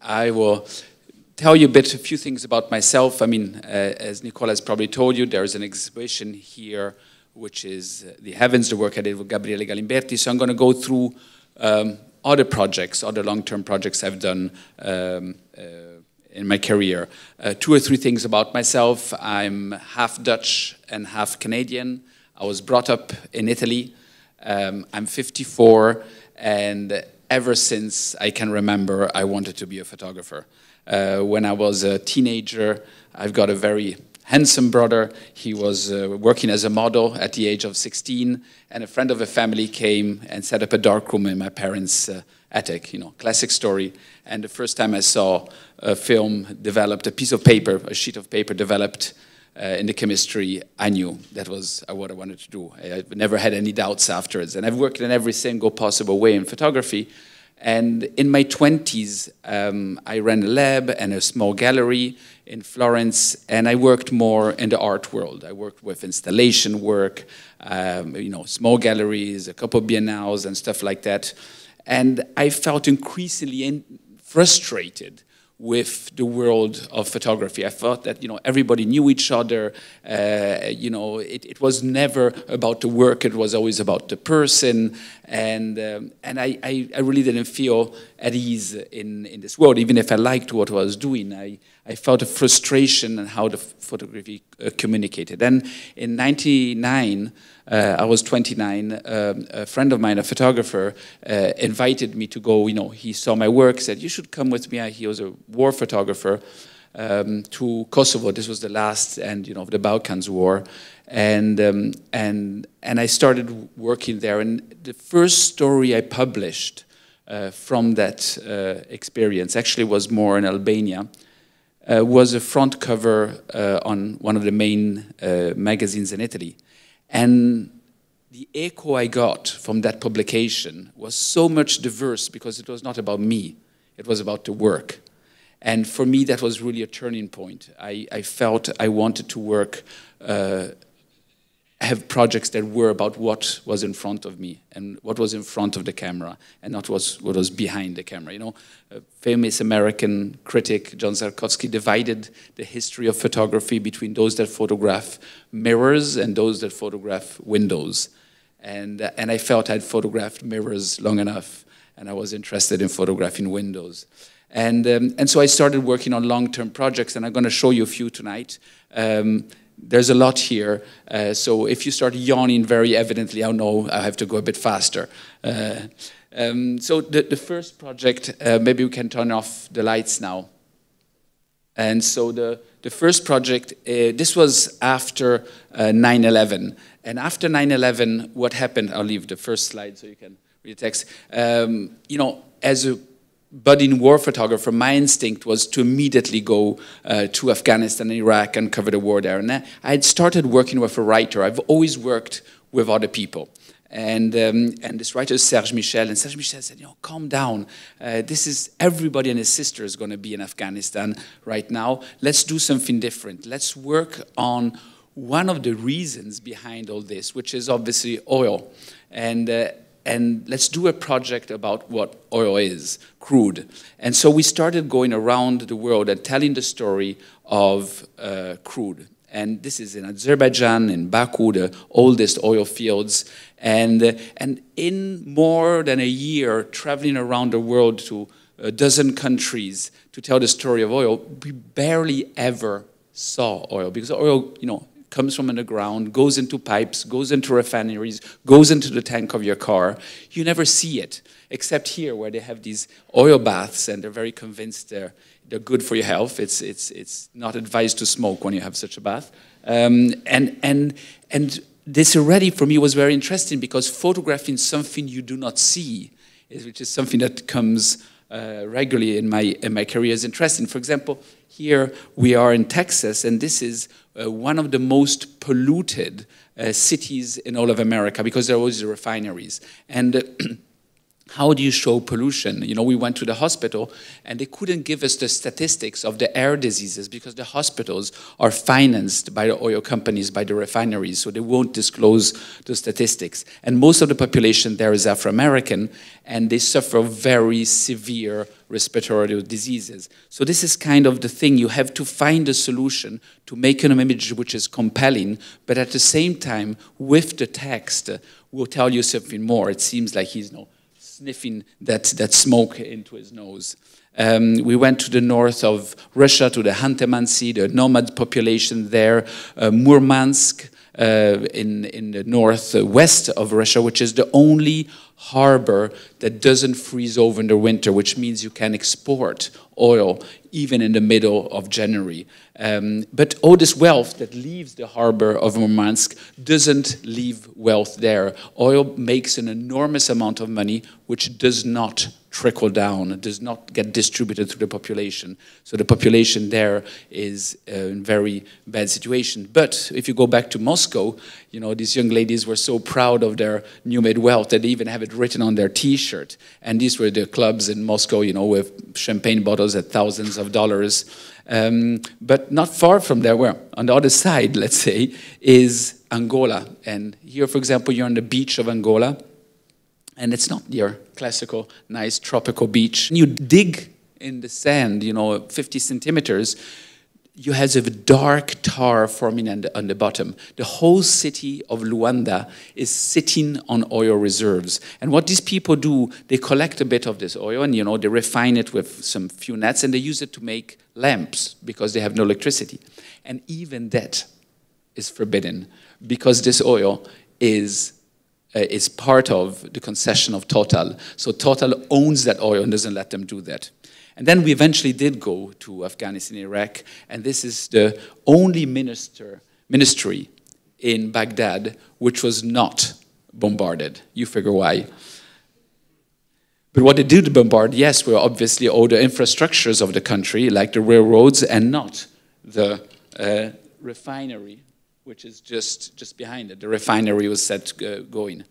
I will tell you a few things about myself. I mean, as Nikola has probably told you, there is an exhibition here, which is The Heavens, the work I did with Gabriele Galimberti. So I'm going to go through other projects, other long-term projects I've done in my career. 2 or 3 things about myself. I'm half Dutch and half Canadian. I was brought up in Italy. I'm 54, and ever since I can remember, I wanted to be a photographer. When I was a teenager, I've got a very handsome brother. He was working as a model at the age of 16, and a friend of the family came and set up a darkroom in my parents' attic, you know, classic story. And the first time I saw a film developed, a piece of paper, a sheet of paper developed in the chemistry, I knew that was what I wanted to do. I never had any doubts afterwards. And I've worked in every single possible way in photography. And in my 20s, I ran a lab and a small gallery in Florence, and I worked more in the art world. I worked with installation work, you know, small galleries, a couple of biennales and stuff like that. And I felt increasingly frustrated with the world of photography. I thought that, you know, everybody knew each other. You know, it was never about the work. It was always about the person. And I really didn't feel at ease in this world. Even if I liked what I was doing, I felt a frustration in how the photography communicated. And in '99, I was 29, a friend of mine, a photographer, invited me to go, you know, he saw my work, said, you should come with me. He was a war photographer, to Kosovo. This was the last end, you know, of the Balkans War. And I started working there. And the first story I published from that experience actually was more in Albania. Was a front cover on one of the main magazines in Italy. And the echo I got from that publication was so much diverse because it was not about me, it was about the work. And for me, that was really a turning point. I felt I wanted to work, have projects that were about what was in front of me and what was in front of the camera and not what was behind the camera. You know, a famous American critic, John Zarkowski, divided the history of photography between those that photograph mirrors and those that photograph windows. And I felt I'd photographed mirrors long enough, and I was interested in photographing windows. And so I started working on long-term projects, and I'm going to show you a few tonight. There's a lot here, so if you start yawning very evidently, I'll know I have to go a bit faster. So the first project, maybe we can turn off the lights now. And so the first project, this was after 9/11. And after 9/11, what happened? I'll leave the first slide so you can read the text. You know, as a budding war photographer, my instinct was to immediately go to Afghanistan and Iraq and cover the war there. And I had started working with a writer. I've always worked with other people. And this writer is Serge Michel. And Serge Michel said, you know, calm down. This is everybody and his sister is going to be in Afghanistan right now. Let's do something different. Let's work on one of the reasons behind all this, which is obviously oil. And let's do a project about what oil is, crude. And so we started going around the world and telling the story of crude. And this is in Azerbaijan, in Baku, the oldest oil fields. And in more than a year, traveling around the world to a dozen countries to tell the story of oil, we barely ever saw oil. Because oil, you know, comes from underground, goes into pipes, goes into refineries, goes into the tank of your car. You never see it, except here where they have these oil baths and they're very convinced they're good for your health. It's not advised to smoke when you have such a bath. And this already for me was very interesting because photographing something you do not see, which is something that comes regularly in my career, is interesting. For example, here we are in Texas, and this is one of the most polluted cities in all of America because there are always the refineries. And how do you show pollution? You know, we went to the hospital and they couldn't give us the statistics of the air diseases because the hospitals are financed by the oil companies, by the refineries, so they won't disclose the statistics. And most of the population there is Afro-American, and they suffer very severe respiratory diseases. So this is kind of the thing. You have to find a solution to make an image which is compelling, but at the same time, with the text, will tell you something more. It seems like he's sniffing that smoke into his nose. We went to the north of Russia, to the Khanty-Mansi, the nomad population there, Murmansk in the northwest of Russia, which is the only harbor that doesn't freeze over in the winter, which means you can export oil even in the middle of January. But all this wealth that leaves the harbor of Murmansk doesn't leave wealth there. Oil makes an enormous amount of money which does not trickle down, does not get distributed to the population. So the population there is in very bad situation. But if you go back to Moscow, you know, these young ladies were so proud of their new-made wealth that they even have it written on their T-shirt. And these were the clubs in Moscow, you know, with champagne bottles at thousands of dollars. But not far from there, where on the other side, let's say, is Angola. And here, for example, you're on the beach of Angola, and it's not your classical, nice tropical beach. You dig in the sand, you know, 50 centimeters, you have a dark tar forming on the bottom. The whole city of Luanda is sitting on oil reserves. And what these people do, they collect a bit of this oil and, you know, they refine it with some few nets and they use it to make lamps because they have no electricity. And even that is forbidden because this oil is part of the concession of Total. So Total owns that oil and doesn't let them do that. And then we eventually did go to Afghanistan and Iraq, and this is the only ministry in Baghdad which was not bombarded. You figure why. But what they did bombard, yes, were obviously all the infrastructures of the country, like the railroads, and not the refinery, which is just behind it. The refinery was set going.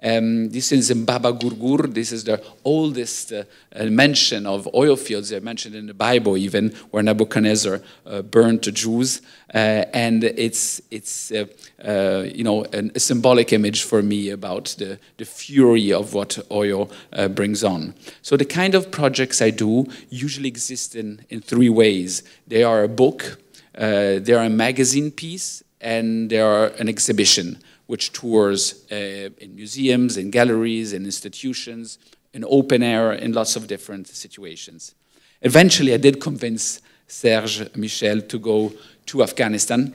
This is in Baba Gurgur. This is the oldest mention of oil fields. They're mentioned in the Bible even, where Nebuchadnezzar burned the Jews. And it's you know, a symbolic image for me about the fury of what oil brings on. So the kind of projects I do usually exist in three ways. They are a book, they are a magazine piece, and they are an exhibition, which tours in museums, in galleries, in institutions, in open air, in lots of different situations. Eventually, I did convince Serge Michel to go to Afghanistan.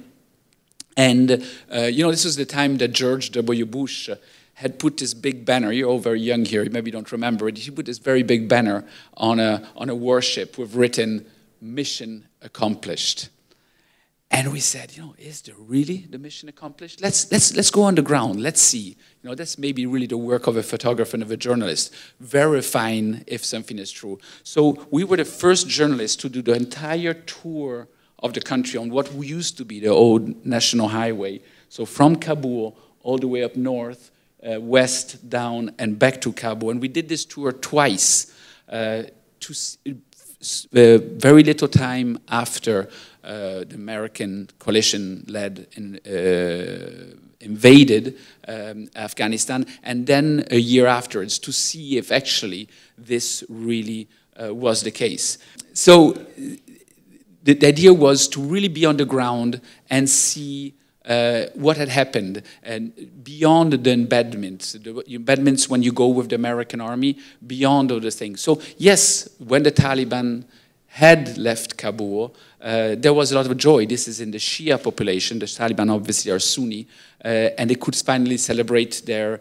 And, you know, this was the time that George W. Bush had put this big banner. You're all very young here, you maybe don't remember it. He put this very big banner on a warship with written, "Mission Accomplished." And we said, you know, is there really the mission accomplished? Let's go on the ground. Let's see. You know, that's maybe really the work of a photographer and of a journalist, verifying if something is true. So we were the first journalists to do the entire tour of the country on what used to be the old national highway. So from Kabul all the way up north, west, down, and back to Kabul. And we did this tour twice, very little time after the American coalition-led invaded Afghanistan, and then a year afterwards to see if actually this really was the case. So the idea was to really be on the ground and see what had happened, and beyond the embedments. The embedments when you go with the American army, beyond all the things. So yes, when the Taliban had left Kabul, there was a lot of joy. This is in the Shia population. The Taliban obviously are Sunni, and they could finally celebrate their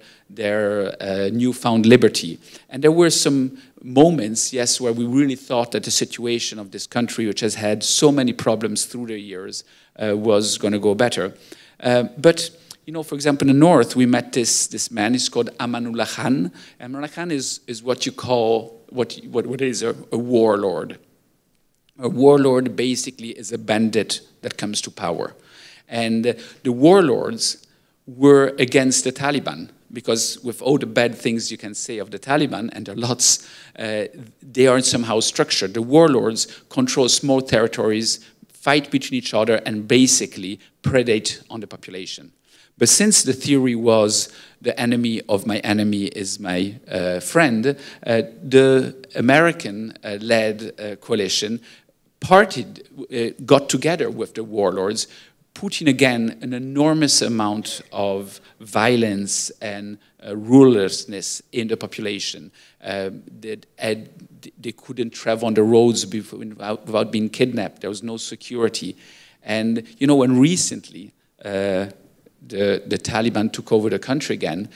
newfound liberty. And there were some moments, yes, where we really thought that the situation of this country, which has had so many problems through the years, was going to go better. But you know, for example, in the north, we met this man. He's called Amanullah Khan. Amanullah Khan is what you call what is a warlord. A warlord basically is a bandit that comes to power. And the warlords were against the Taliban because with all the bad things you can say of the Taliban, and there are lots, they are somehow structured. The warlords control small territories, fight between each other, and basically predate on the population. But since the theory was the enemy of my enemy is my friend, the American-led coalition got together with the warlords, putting again an enormous amount of violence and rulelessness in the population. They couldn't travel on the roads without being kidnapped. There was no security. And you know, when recently the Taliban took over the country again,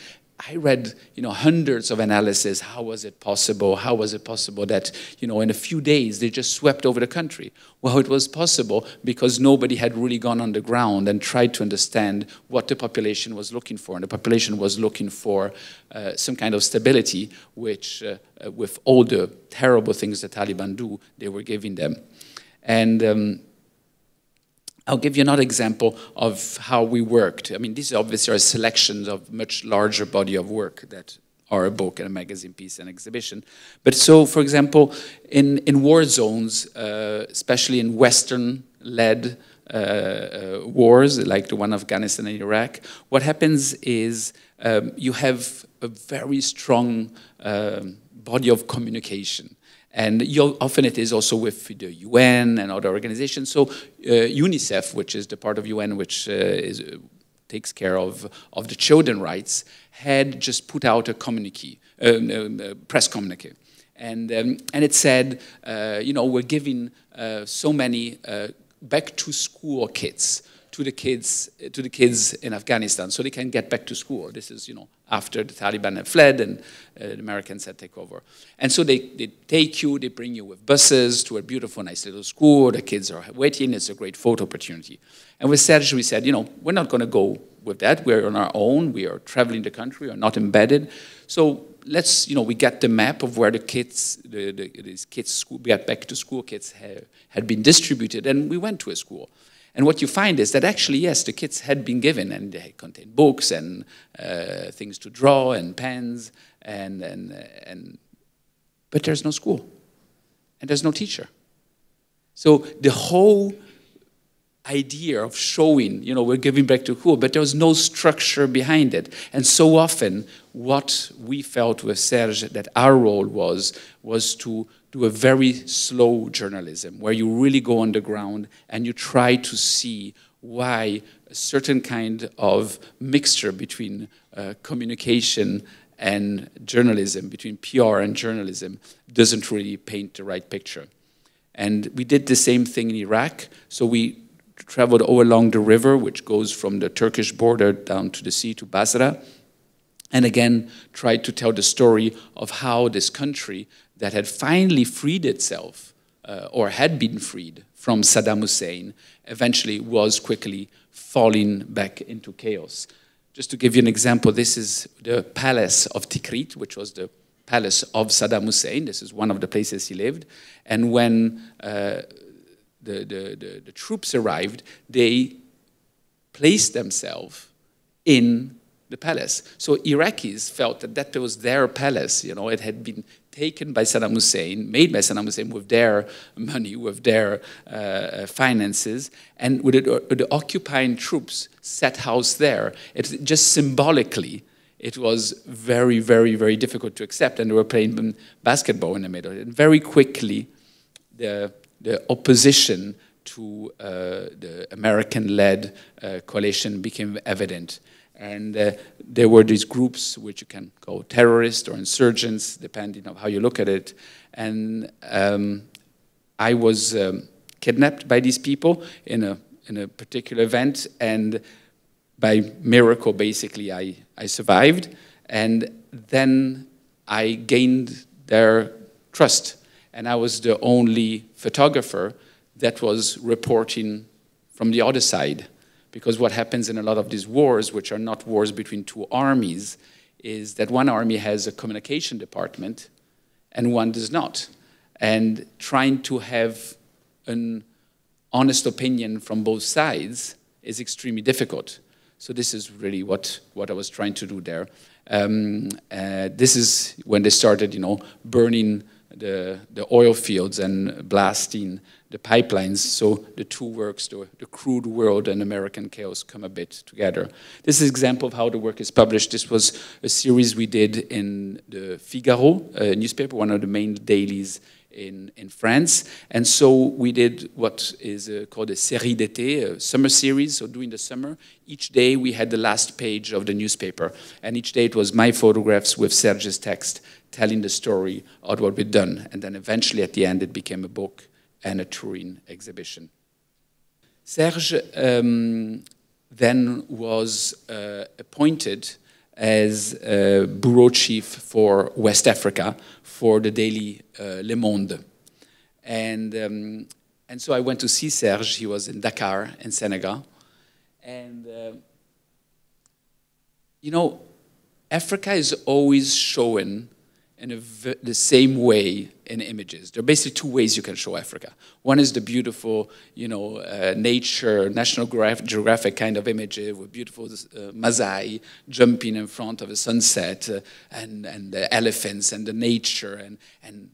I read, you know, hundreds of analyses. How was it possible? How was it possible that, you know, in a few days they just swept over the country? Well, it was possible because nobody had really gone on the ground and tried to understand what the population was looking for. And the population was looking for some kind of stability, which, with all the terrible things the Taliban do, they were giving them. And I'll give you another example of how we worked. I mean, these obviously are selections of much larger body of work that are a book and a magazine piece and exhibition. But so, for example, in war zones, especially in Western-led wars, like the one of Afghanistan and Iraq, what happens is you have a very strong body of communication. And often it is also with the UN and other organizations. So UNICEF, which is the part of UN which takes care of the children's rights, had just put out a communique, press communique. And it said, you know, we're giving so many back-to-school kits to the kids in Afghanistan, so they can get back to school. This is, you know, after the Taliban have fled and the Americans had taken over. And so they take you, they bring you with buses to a beautiful, nice little school. The kids are waiting. It's a great photo opportunity. And with Serge, we said, you know, we're not going to go with that. We're on our own. We are traveling the country. We are not embedded. So let's, you know, we get the map of where the kids, these kids' back to school kits had been distributed, and we went to a school. And what you find is that actually, yes, the kits had been given, and they contained books and things to draw and pens, but there's no school, and there's no teacher. So the whole idea of showing, you know, we're giving back to school, but there was no structure behind it. And so often, what we felt with Serge that our role was to do a very slow journalism, where you really go on the ground and you try to see why a certain kind of mixture between communication and journalism, between PR and journalism, doesn't really paint the right picture. And we did the same thing in Iraq. So we traveled all along the river, which goes from the Turkish border down to the sea to Basra, and again tried to tell the story of how this country that had finally freed itself, or had been freed from Saddam Hussein, eventually was quickly falling back into chaos. Just to give you an example, this is the palace of Tikrit, which was the palace of Saddam Hussein. This is one of the places he lived. And when the troops arrived, they placed themselves in the palace. So Iraqis felt that that was their palace. You know, it had been taken by Saddam Hussein, made by Saddam Hussein with their money, with their finances, and with the occupying troops set house there. It just symbolically, it was very, very, very difficult to accept, and they were playing basketball in the middle. And very quickly, the opposition to the American-led coalition became evident. And there were these groups which you can call terrorists or insurgents, depending on how you look at it. And I was kidnapped by these people in a particular event, and by miracle, basically, I survived. And then I gained their trust. And I was the only photographer that was reporting from the other side. Because what happens in a lot of these wars, which are not wars between two armies, is that one army has a communication department and one does not. And trying to have an honest opinion from both sides is extremely difficult. So this is really what I was trying to do there. This is when they started, burning the oil fields and blasting the pipelines. So the two works, the crude world and American chaos, come a bit together. This is an example of how the work is published. This was a series we did in the Figaro newspaper, one of the main dailies in France. And so we did what is called a série d'été, a summer series. So during the summer, each day we had the last page of the newspaper. And each day it was my photographs with Serge's text telling the story of what we'd done. And then eventually at the end it became a book and a touring exhibition. Serge then was appointed as bureau chief for West Africa for the daily Le Monde. And so I went to see Serge. He was in Dakar in Senegal. And, Africa is always shown in the same way in images. There are basically two ways you can show Africa. One is the beautiful, nature, National Geographic kind of images with beautiful Maasai jumping in front of a sunset and the elephants and the nature and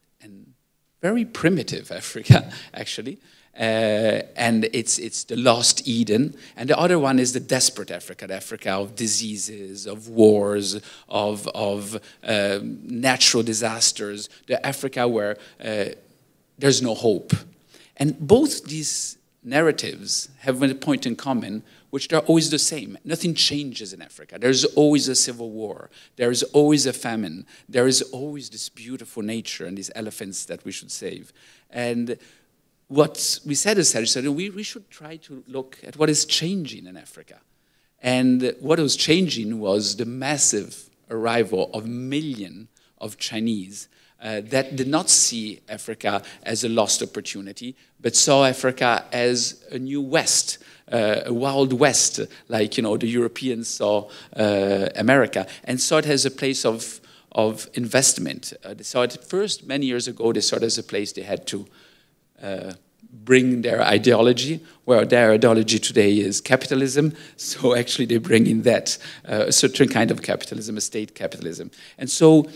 very primitive Africa, actually. And it's the lost Eden. And the other one is the desperate Africa, the Africa of diseases, of wars, of natural disasters, the Africa where there's no hope. And both these narratives have a point in common, which they're always the same. Nothing changes in Africa. There's always a civil war. There's always a famine. There is always this beautiful nature and these elephants that we should save. And what we said is we should try to look at what is changing in Africa. And what was changing was the massive arrival of millions of Chinese that did not see Africa as a lost opportunity, but saw Africa as a new West, a wild West, like the Europeans saw America, and saw it as a place of investment. They saw it first, many years ago, they saw it as a place they had to bring their ideology, where their ideology today is capitalism, so actually they bring in that, a certain kind of capitalism, a state capitalism. And so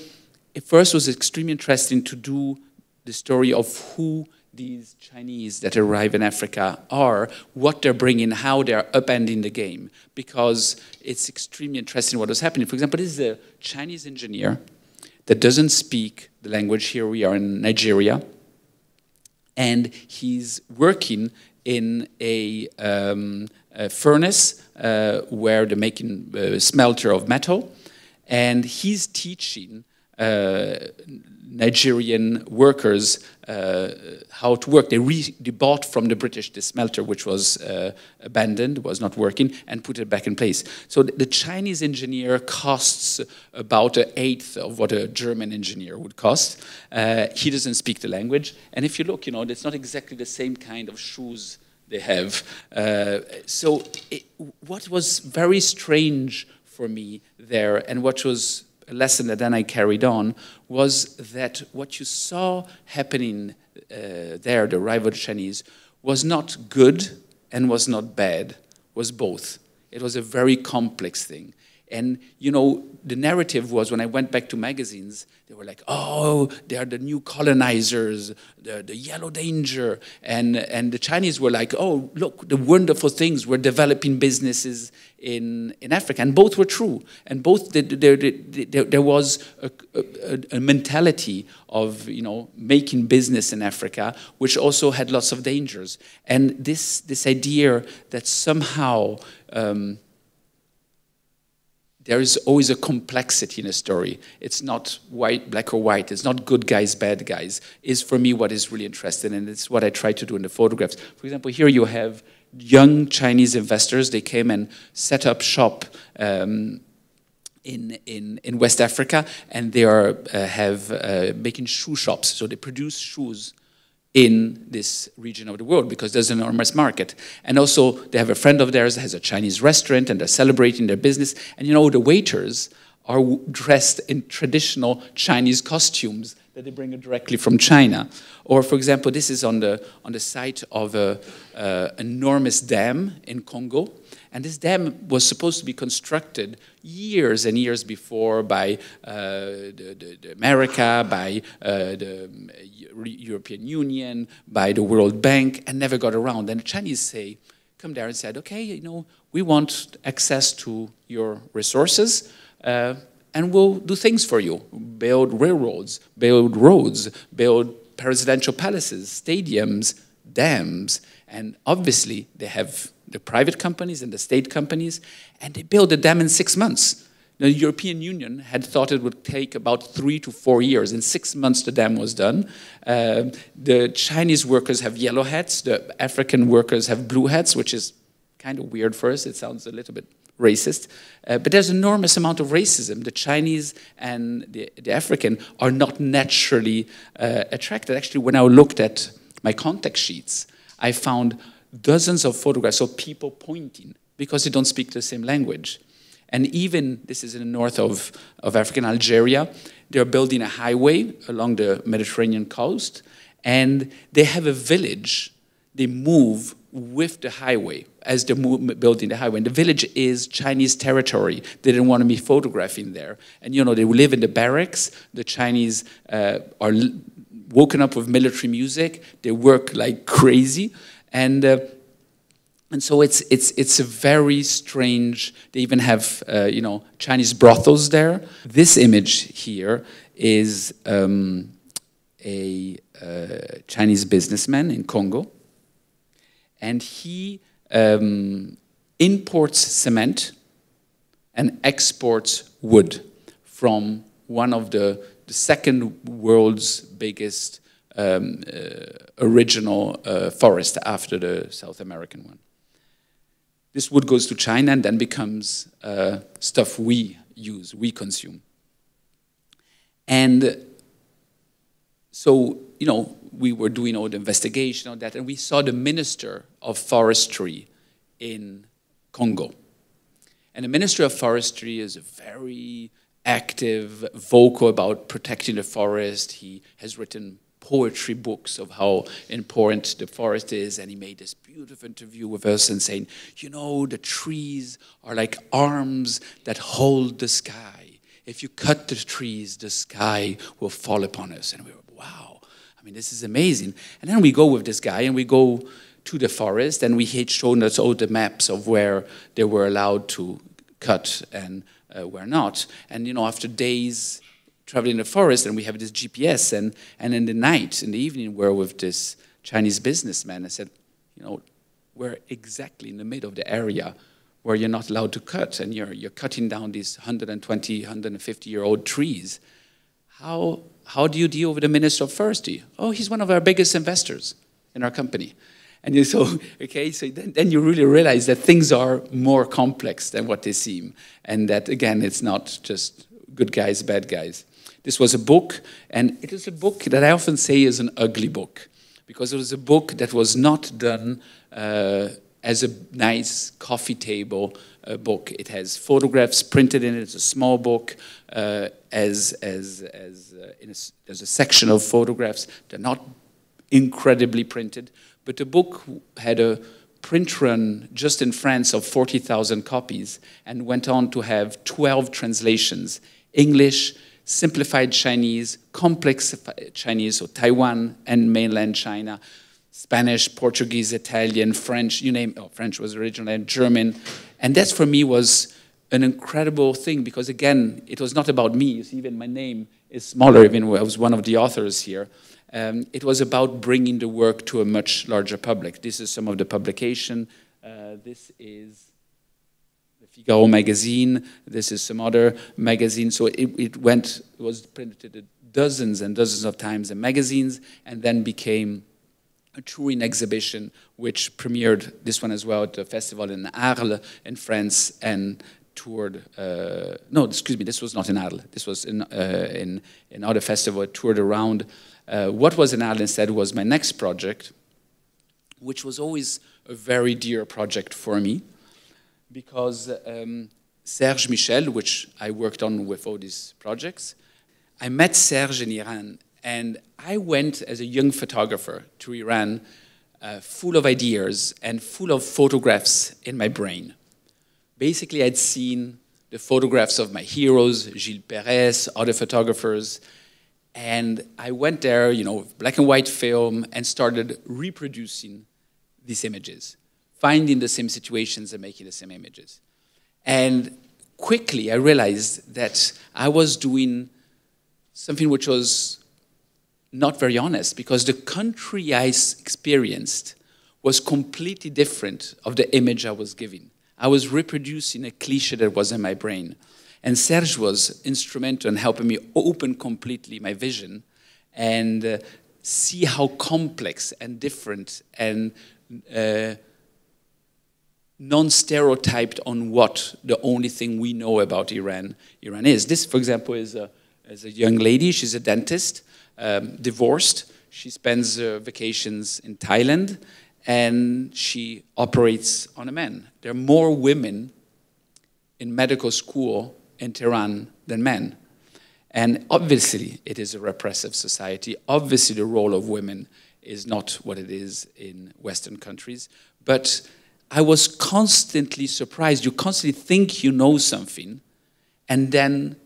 it first was extremely interesting to do the story of who these Chinese that arrive in Africa are, what they're bringing, how they're upending the game, because it's extremely interesting what was happening. For example, this is a Chinese engineer that doesn't speak the language. Here we are in Nigeria. And he's working in a furnace where they're making a smelter of metal. And he's teaching Nigerian workers how to work. They bought from the British this smelter, which was abandoned, was not working, and put it back in place. So the Chinese engineer costs about an eighth of what a German engineer would cost. He doesn't speak the language. And if you look, it's not exactly the same kind of shoes they have. What was very strange for me there, and what was a lesson that then I carried on, was that what you saw happening there, the arrival of the Chinese, was not good and was not bad, was both. It was a very complex thing. And, the narrative was, when I went back to magazines, they were like, oh, they are the new colonizers, the yellow danger. And the Chinese were like, oh, look, the wonderful things, we're developing businesses in Africa. And both were true. And both, there was a mentality of, making business in Africa, which also had lots of dangers. And this idea that somehow there is always a complexity in a story. It's not black or white. It's not good guys, bad guys, is for me what is really interesting, and it's what I try to do in the photographs. For example, here you have young Chinese investors. They came and set up shop in West Africa, and they are making shoe shops. So they produce shoes in this region of the world because there's an enormous market. And also they have a friend of theirs that has a Chinese restaurant and they're celebrating their business. And the waiters are dressed in traditional Chinese costumes that they bring it directly from China. Or, for example, this is on the site of an enormous dam in Congo. And this dam was supposed to be constructed years and years before by the America, by the European Union, by the World Bank, and never got around. And the Chinese come there and said, okay, you know, we want access to your resources, and we'll do things for you. Build railroads, build roads, build presidential palaces, stadiums, dams, and obviously they have the private companies and the state companies, and they built the dam in 6 months. The European Union had thought it would take about 3 to 4 years. In 6 months, the dam was done. The Chinese workers have yellow hats. The African workers have blue hats, which is kind of weird for us. It sounds a little bit racist. But there's an enormous amount of racism. The Chinese and the African are not naturally attracted. Actually, when I looked at my contact sheets, I found dozens of photographs of people pointing because they don't speak the same language. And even, this is in the north of Africa, Algeria, they're building a highway along the Mediterranean coast, and they have a village. They move with the highway as they're building the highway. And the village is Chinese territory. They didn't want to be photographing there. And, you know, they live in the barracks. The Chinese are woken up with military music. They work like crazy. And so it's a very strange. They even have you know, Chinese brothels there. This image here is a Chinese businessman in Congo, and he imports cement and exports wood from one of the second world's biggest original forest after the South American one. This wood goes to China and then becomes stuff we use, we consume. And so, you know, we were doing all the investigation on that, and we saw the Minister of Forestry in Congo. And the Minister of Forestry is very active, vocal about protecting the forest. He has written poetry books of how important the forest is, and he made this beautiful interview with us and saying, you know, the trees are like arms that hold the sky. If you cut the trees, the sky will fall upon us. And we were, wow, I mean, this is amazing. And then we go with this guy and we go to the forest, and he had shown us all the maps of where they were allowed to cut and where not. And, you know, after days traveling in the forest, and we have this GPS, and in the night, in the evening, we're with this Chinese businessman. I said, you know, we're exactly in the middle of the area where you're not allowed to cut, and you're cutting down these 120, 150-year-old trees. How do you deal with the Minister of Forestry? Oh, he's one of our biggest investors in our company. And you so okay, so then you really realize that things are more complex than what they seem, and that again, it's not just good guys, bad guys. This was a book, and it is a book that I often say is an ugly book, because it was a book that was not done as a nice coffee table book. It has photographs printed in it. It's a small book. There's a section of photographs. They're not incredibly printed, but the book had a print run just in France of 40,000 copies, and went on to have 12 translations: English, simplified Chinese, complex Chinese, so Taiwan and mainland China, Spanish, Portuguese, Italian, French, you name it. Oh, French was originally, and German. And that for me was an incredible thing, because again, it was not about me. You see, even my name is smaller, even though I was one of the authors here. It was about bringing the work to a much larger public. This is some of the publication. This is the Figaro magazine. This is some other magazine. So it was printed dozens and dozens of times in magazines, and then became a touring exhibition, which premiered, this one as well, at the festival in Arles in France, and toured, no, excuse me, this was not in Arles. This was in other festival. It toured around. What was in Arles instead was my next project, which was always a very dear project for me, because Serge Michel, which I worked on with all these projects, I met Serge in Iran, And I went as a young photographer to Iran, full of ideas and full of photographs in my brain. Basically, I'd seen the photographs of my heroes, Gilles Perez, other photographers, and I went there, you know, black and white film, and started reproducing these images, finding the same situations and making the same images. And quickly, I realized that I was doing something which was not very honest, because the country I experienced was completely different of the image I was giving. I was reproducing a cliche that was in my brain. And Serge was instrumental in helping me open completely my vision and see how complex and different and non-stereotyped on what the only thing we know about Iran is. This, for example, is a young lady. She's a dentist. Divorced. She spends vacations in Thailand, and she operates on a man. There are more women in medical school in Tehran than men. And obviously, it is a repressive society. Obviously, the role of women is not what it is in Western countries. But I was constantly surprised. You constantly think you know something, and then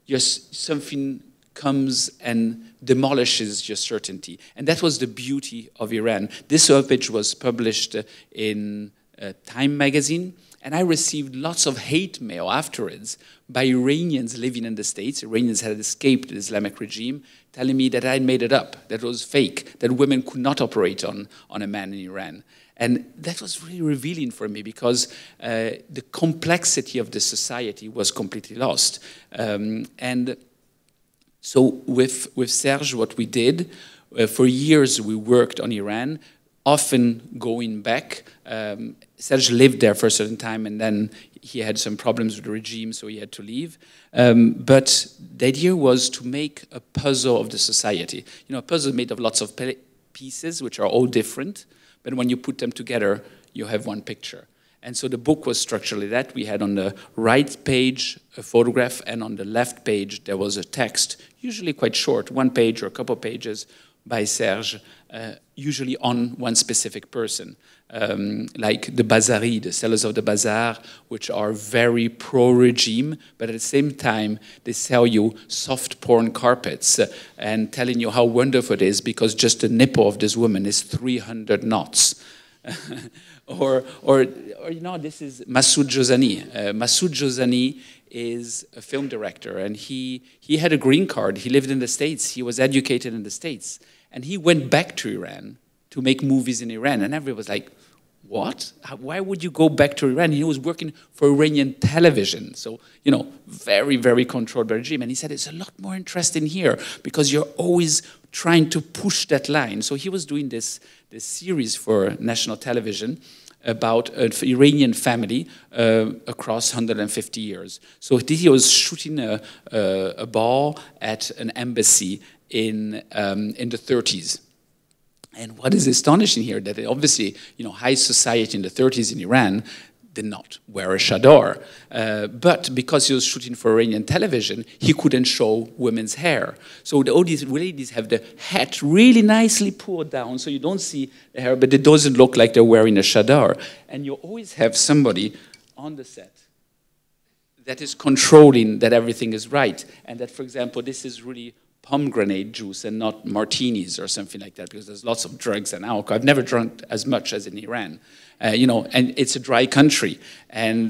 something comes and demolishes your certainty. And that was the beauty of Iran. This webpage was published in Time magazine, and I received lots of hate mail afterwards by Iranians living in the States. Iranians had escaped the Islamic regime, telling me that I made it up, that it was fake, that women could not operate on a man in Iran. And that was really revealing for me, because the complexity of the society was completely lost. So with Serge, what we did, for years we worked on Iran, often going back. Serge lived there for a certain time, and then he had some problems with the regime, so he had to leave. But the idea was to make a puzzle of the society. You know, a puzzle made of lots of pieces, which are all different, but when you put them together, you have one picture. And so the book was structurally that. We had on the right page a photograph, and on the left page there was a text, usually quite short, one page or a couple of pages by Serge, usually on one specific person, like the Bazari, the sellers of the bazaar, which are very pro-regime, but at the same time they sell you soft porn carpets and telling you how wonderful it is because just the nipple of this woman is 300 knots. Or you know, this is Masoud Jozani. Masoud Jozani is a film director, and he had a green card. He lived in the States. He was educated in the States. And he went back to Iran to make movies in Iran. And everybody was like, what? Why would you go back to Iran? He was working for Iranian television. So, you know, very, very controlled by the regime. And he said, it's a lot more interesting here because you're always trying to push that line. So he was doing this series for national television about an Iranian family across 150 years. So he was shooting a ball at an embassy in the 30s. And what is astonishing here, that obviously, you know, high society in the 30s in Iran did not wear a chador. But because he was shooting for Iranian television, he couldn't show women's hair. So all these ladies have the hat really nicely pulled down, so you don't see the hair, but it doesn't look like they're wearing a chador. And you always have somebody on the set that is controlling that everything is right. And that, for example, this is really pomegranate juice and not martinis or something like that, because there's lots of drugs and alcohol. I've never drunk as much as in Iran, you know, and it's a dry country. And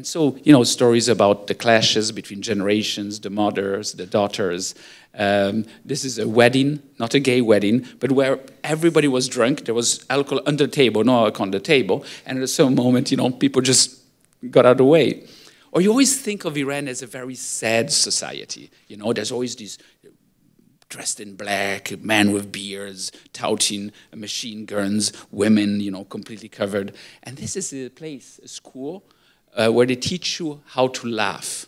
so, you know, stories about the clashes between generations, the mothers, the daughters. This is a wedding, not a gay wedding, but where everybody was drunk. There was alcohol under the table, no alcohol on the table. And at some moment, you know, people just got out of the way. Or you always think of Iran as a very sad society. You know, there's always these dressed in black, men with beards, touting machine guns, women, you know, completely covered. And this is a place, a school, where they teach you how to laugh.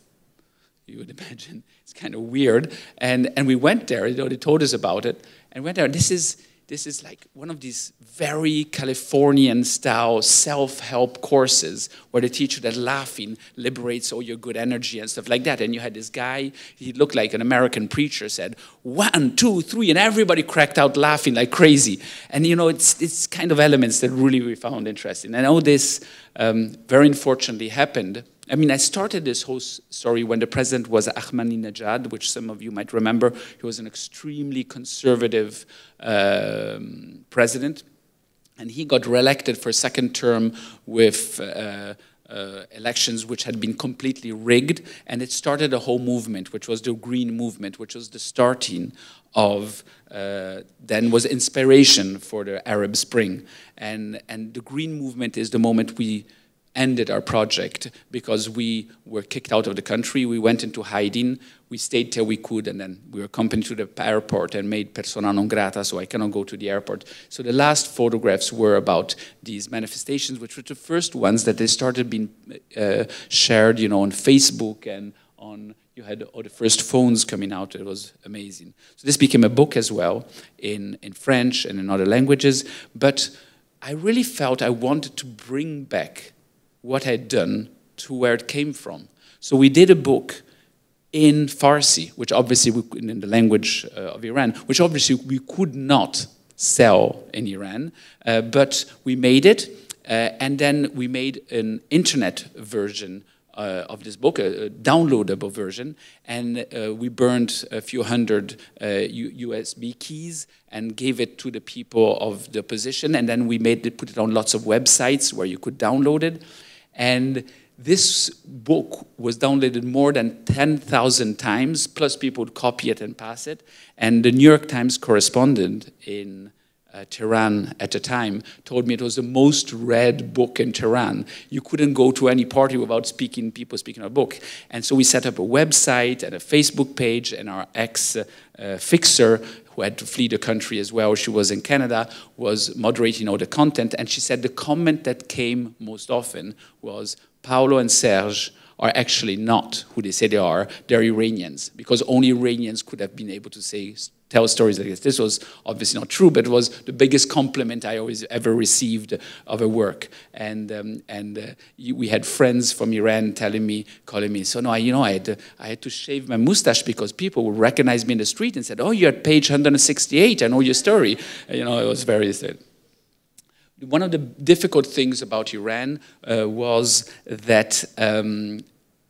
You would imagine. It's kind of weird. And we went there, you know, they told us about it. And went there. This is this is like one of these very Californian-style self-help courses where they teach you that laughing liberates all your good energy and stuff like that. And you had this guy, he looked like an American preacher, said, 1, 2, 3, and everybody cracked out laughing like crazy. And you know, it's kind of elements that really we found interesting. And all this very unfortunately happened. I mean, I started this whole story when the president was Ahmadinejad, which some of you might remember. He was an extremely conservative president, and he got reelected for a second term with elections which had been completely rigged, and it started a whole movement, which was the Green Movement, which was the starting of, then was inspiration for the Arab Spring. And the Green Movement is the moment we ended our project because we were kicked out of the country. We went into hiding. We stayed till we could, and then we were accompanied to the airport and made persona non grata, so I cannot go to the airport. So the last photographs were about these manifestations, which were the first ones that they started being shared, you know, on Facebook and on. You had all the first phones coming out. It was amazing. So this became a book as well in French and in other languages. But I really felt I wanted to bring back what I'd done to where it came from. So we did a book in Farsi, which obviously, in the language of Iran, which obviously we could not sell in Iran, but we made it, and then we made an internet version of this book, a downloadable version, and we burned a few hundred USB keys and gave it to the people of the opposition, and then we put it on lots of websites where you could download it. And this book was downloaded more than 10,000 times, plus people would copy it and pass it. And the New York Times correspondent in Tehran at the time told me it was the most read book in Tehran. You couldn't go to any party without people speaking our book. And so we set up a website and a Facebook page, and our ex-fixer, who had to flee the country as well, she was in Canada, was moderating all the content, and she said the comment that came most often was, Paolo and Serge are actually not who they say they are, they're Iranians, because only Iranians could have been able to tell stories like this. This was obviously not true, but it was the biggest compliment I ever received of a work. And we had friends from Iran calling me, so no, you know, I had to shave my mustache because people would recognize me in the street and said, oh, you're at page 168, I know your story. You know, it was very sad. One of the difficult things about Iran was that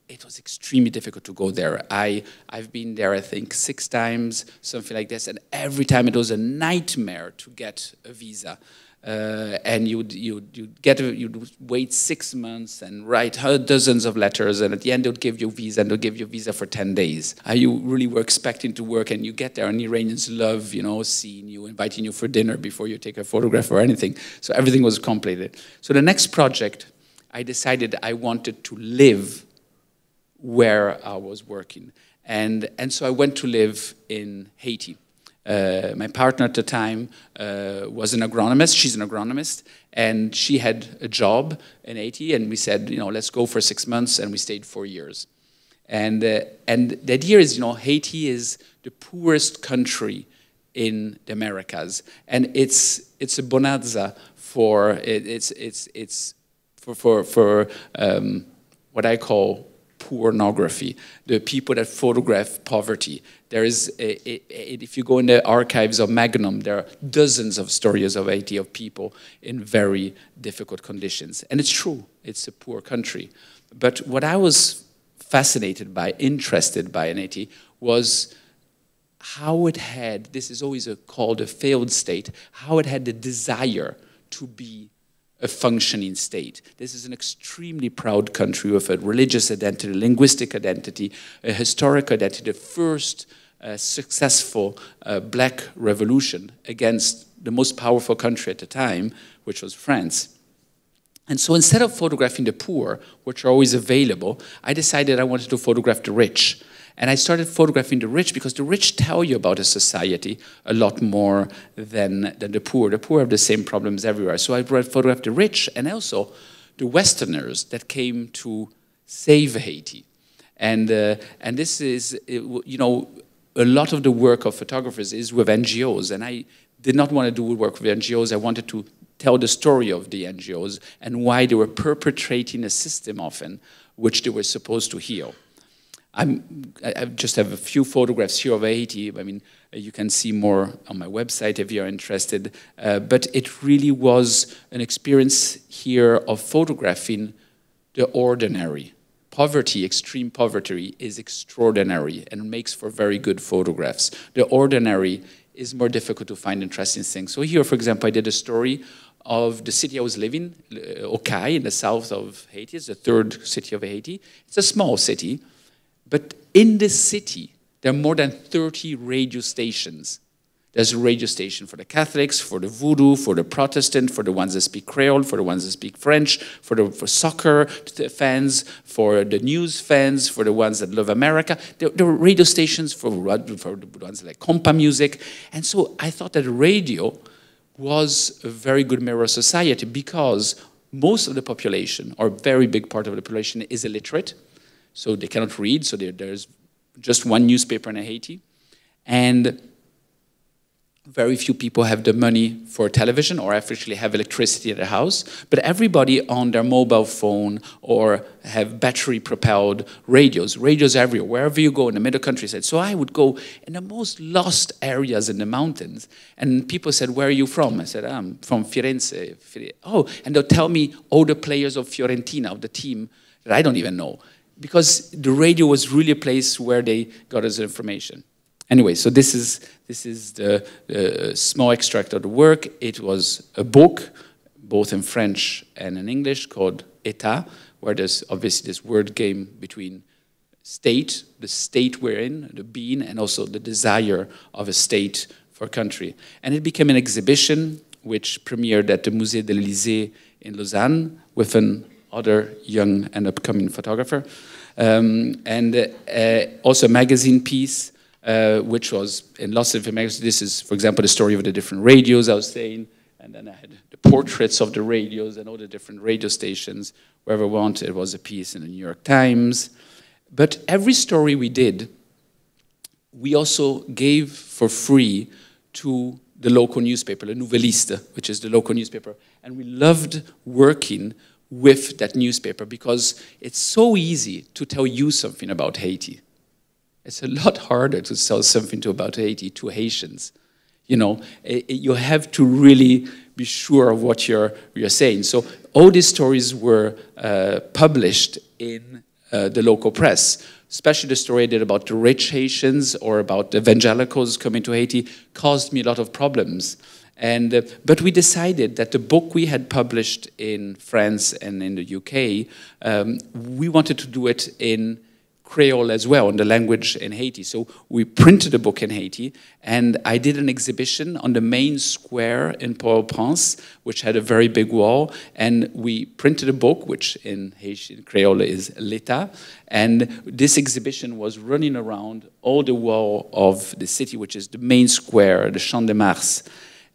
it was extremely difficult to go there. I've been there, I think, 6 times, something like this, and every time it was a nightmare to get a visa. And you'd wait 6 months and write dozens of letters, and at the end they'd give you a visa, and they'd give you a visa for 10 days. You really were expecting to work, and you get there, and Iranians love, you know, seeing you, inviting you for dinner before you take a photograph or anything. So everything was complicated. So the next project, I decided I wanted to live where I was working. And so I went to live in Haiti. My partner at the time was an agronomist. She's an agronomist, and she had a job in Haiti, and we said, you know, let's go for 6 months, and we stayed 4 years. And the idea is, you know, Haiti is the poorest country in the Americas, and it's a bonanza for what I call pornography, the people that photograph poverty. There is, if you go in the archives of Magnum, there are dozens of stories of Haiti of people in very difficult conditions. And it's true, it's a poor country. But what I was fascinated by, interested by in Haiti, was how it had, this is always called a failed state, how it had the desire to be a functioning state. This is an extremely proud country with a religious identity, linguistic identity, a historic identity, the first successful black revolution against the most powerful country at the time, which was France. And so instead of photographing the poor, which are always available, I decided I wanted to photograph the rich. And I started photographing the rich because the rich tell you about a society a lot more than the poor. The poor have the same problems everywhere. So I photographed the rich and also the Westerners that came to save Haiti. And this is, you know, a lot of the work of photographers is with NGOs, and I did not want to do work with NGOs. I wanted to tell the story of the NGOs and why they were perpetrating a system often which they were supposed to heal. I just have a few photographs here of Haiti. I mean, you can see more on my website if you're interested. But it really was an experience here of photographing the ordinary. Poverty, extreme poverty, is extraordinary and makes for very good photographs. The ordinary is more difficult to find interesting things. So here, for example, I did a story of the city I was living, Okai, in the south of Haiti. It's the third city of Haiti. It's a small city. But in this city, there are more than 30 radio stations. There's a radio station for the Catholics, for the Voodoo, for the Protestant, for the ones that speak Creole, for the ones that speak French, for soccer fans, for the news fans, for the ones that love America. There are radio stations for the ones like compa music. And so I thought that radio was a very good mirror of society because most of the population, or a very big part of the population, is illiterate. So they cannot read, so there's just one newspaper in Haiti. And very few people have the money for television or actually have electricity at their house. But everybody on their mobile phone or have battery-propelled radios. Radios everywhere, wherever you go in the middle countryside. So I would go in the most lost areas in the mountains. And people said, where are you from? I said, I'm from Firenze. Oh, and they'll tell me all the players of Fiorentina, of the team, that I don't even know. Because the radio was really a place where they got us information. Anyway, so this is the small extract of the work. It was a book, both in French and in English, called État, where there's obviously this word game between state, the state we're in, the being, and also the desire of a state for a country. And it became an exhibition which premiered at the Musée de l'Élysée in Lausanne with another young and upcoming photographer. And also a magazine piece, which was in lots of magazines. This is, for example, the story of the different radios I was saying, and then I had the portraits of the radios and all the different radio stations. Wherever I wanted, it was a piece in the New York Times. But every story we did, we also gave for free to the local newspaper, Le Nouvelliste, which is the local newspaper. And we loved working with that newspaper because it's so easy to tell you something about Haiti. It's a lot harder to tell something about Haiti to Haitians. You know, you have to really be sure of what you're saying. So all these stories were published in the local press, especially the story I did about the rich Haitians or about the evangelicals coming to Haiti caused me a lot of problems. And, but we decided that the book we had published in France and in the UK, we wanted to do it in Creole as well, in the language in Haiti. So we printed a book in Haiti, and I did an exhibition on the main square in Port-au-Prince, which had a very big wall, and we printed a book, which in Haitian Creole is l'État, and this exhibition was running around all the wall of the city, which is the main square, the Champ de Mars.